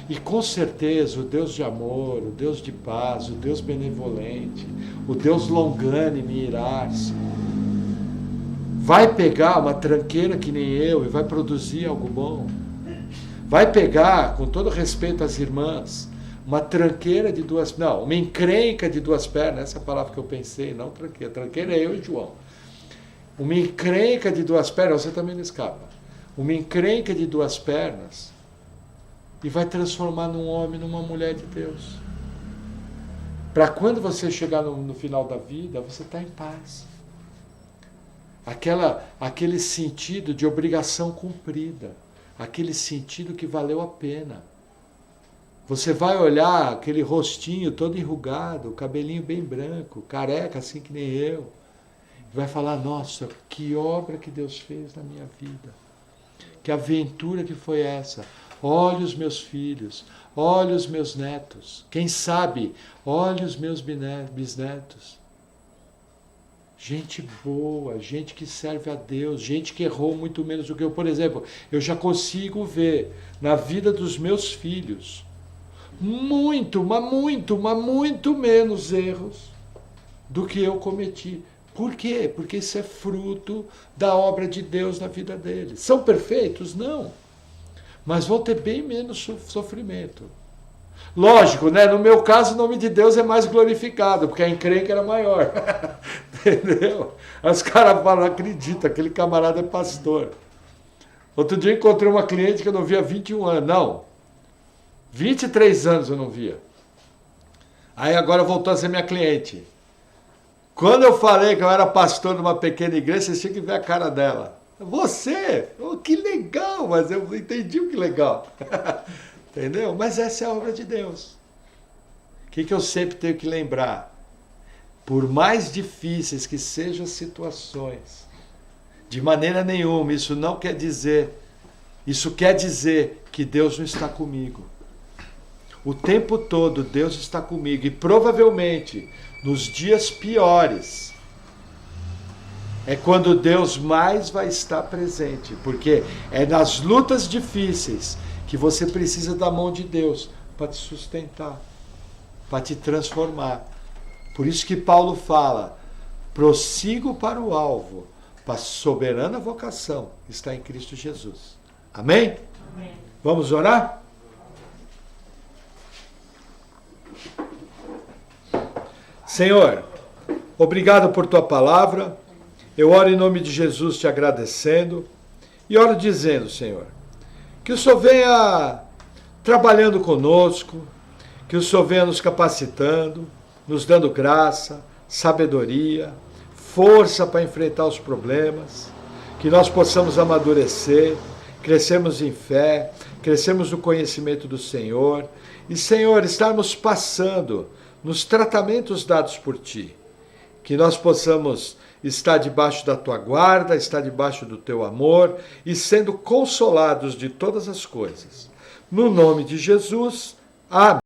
E com certeza o Deus de amor, o Deus de paz, o Deus benevolente, o Deus longânime e irar-se, vai pegar uma tranqueira que nem eu e vai produzir algo bom. Vai pegar, com todo respeito às irmãs, uma tranqueira de duas... Não, uma encrenca de duas pernas, essa é a palavra que eu pensei, não tranqueira. Tranqueira é eu e João. Uma encrenca de duas pernas, você também não escapa. Uma encrenca de duas pernas e vai transformar num homem, numa mulher de Deus. Para quando você chegar no final da vida, você está em paz. Aquele sentido de obrigação cumprida. Aquele sentido que valeu a pena. Você vai olhar aquele rostinho todo enrugado, cabelinho bem branco, careca assim que nem eu, e vai falar: nossa, que obra que Deus fez na minha vida. Que aventura que foi essa. Olha os meus filhos, olha os meus netos. Quem sabe, olha os meus bisnetos. Gente boa, gente que serve a Deus, gente que errou muito menos do que eu. Por exemplo, eu já consigo ver na vida dos meus filhos muito menos erros do que eu cometi. Por quê? Porque isso é fruto da obra de Deus na vida deles. São perfeitos? Não. Mas vão ter bem menos sofrimento. Lógico, né? No meu caso, o nome de Deus é mais glorificado, porque a encrenca era maior. Entendeu? Aí os caras falam, acredita, aquele camarada é pastor. Outro dia encontrei uma cliente que eu não via há 21 anos. Não, 23 anos eu não via. Aí agora voltou a ser minha cliente. Quando eu falei que eu era pastor de uma pequena igreja, vocês tinham que ver a cara dela. Você? Oh, que legal, mas eu entendi o que legal. Entendeu? Mas essa é a obra de Deus. O que eu sempre tenho que lembrar? Por mais difíceis que sejam as situações, de maneira nenhuma, isso não quer dizer, isso quer dizer que Deus não está comigo. O tempo todo Deus está comigo e provavelmente nos dias piores é quando Deus mais vai estar presente, porque é nas lutas difíceis que você precisa da mão de Deus para te sustentar, para te transformar. Por isso que Paulo fala, prossigo para o alvo, para a soberana vocação que está em Cristo Jesus. Amém? Amém. Vamos orar? Senhor, obrigado por tua palavra. Eu oro em nome de Jesus te agradecendo e oro dizendo, Senhor, que o Senhor venha trabalhando conosco, que o Senhor venha nos capacitando, nos dando graça, sabedoria, força para enfrentar os problemas, que nós possamos amadurecer, crescermos em fé, crescermos no conhecimento do Senhor e, Senhor, estarmos passando nos tratamentos dados por Ti, que nós possamos estar debaixo da Tua guarda, estar debaixo do Teu amor e sendo consolados de todas as coisas. No nome de Jesus, amém.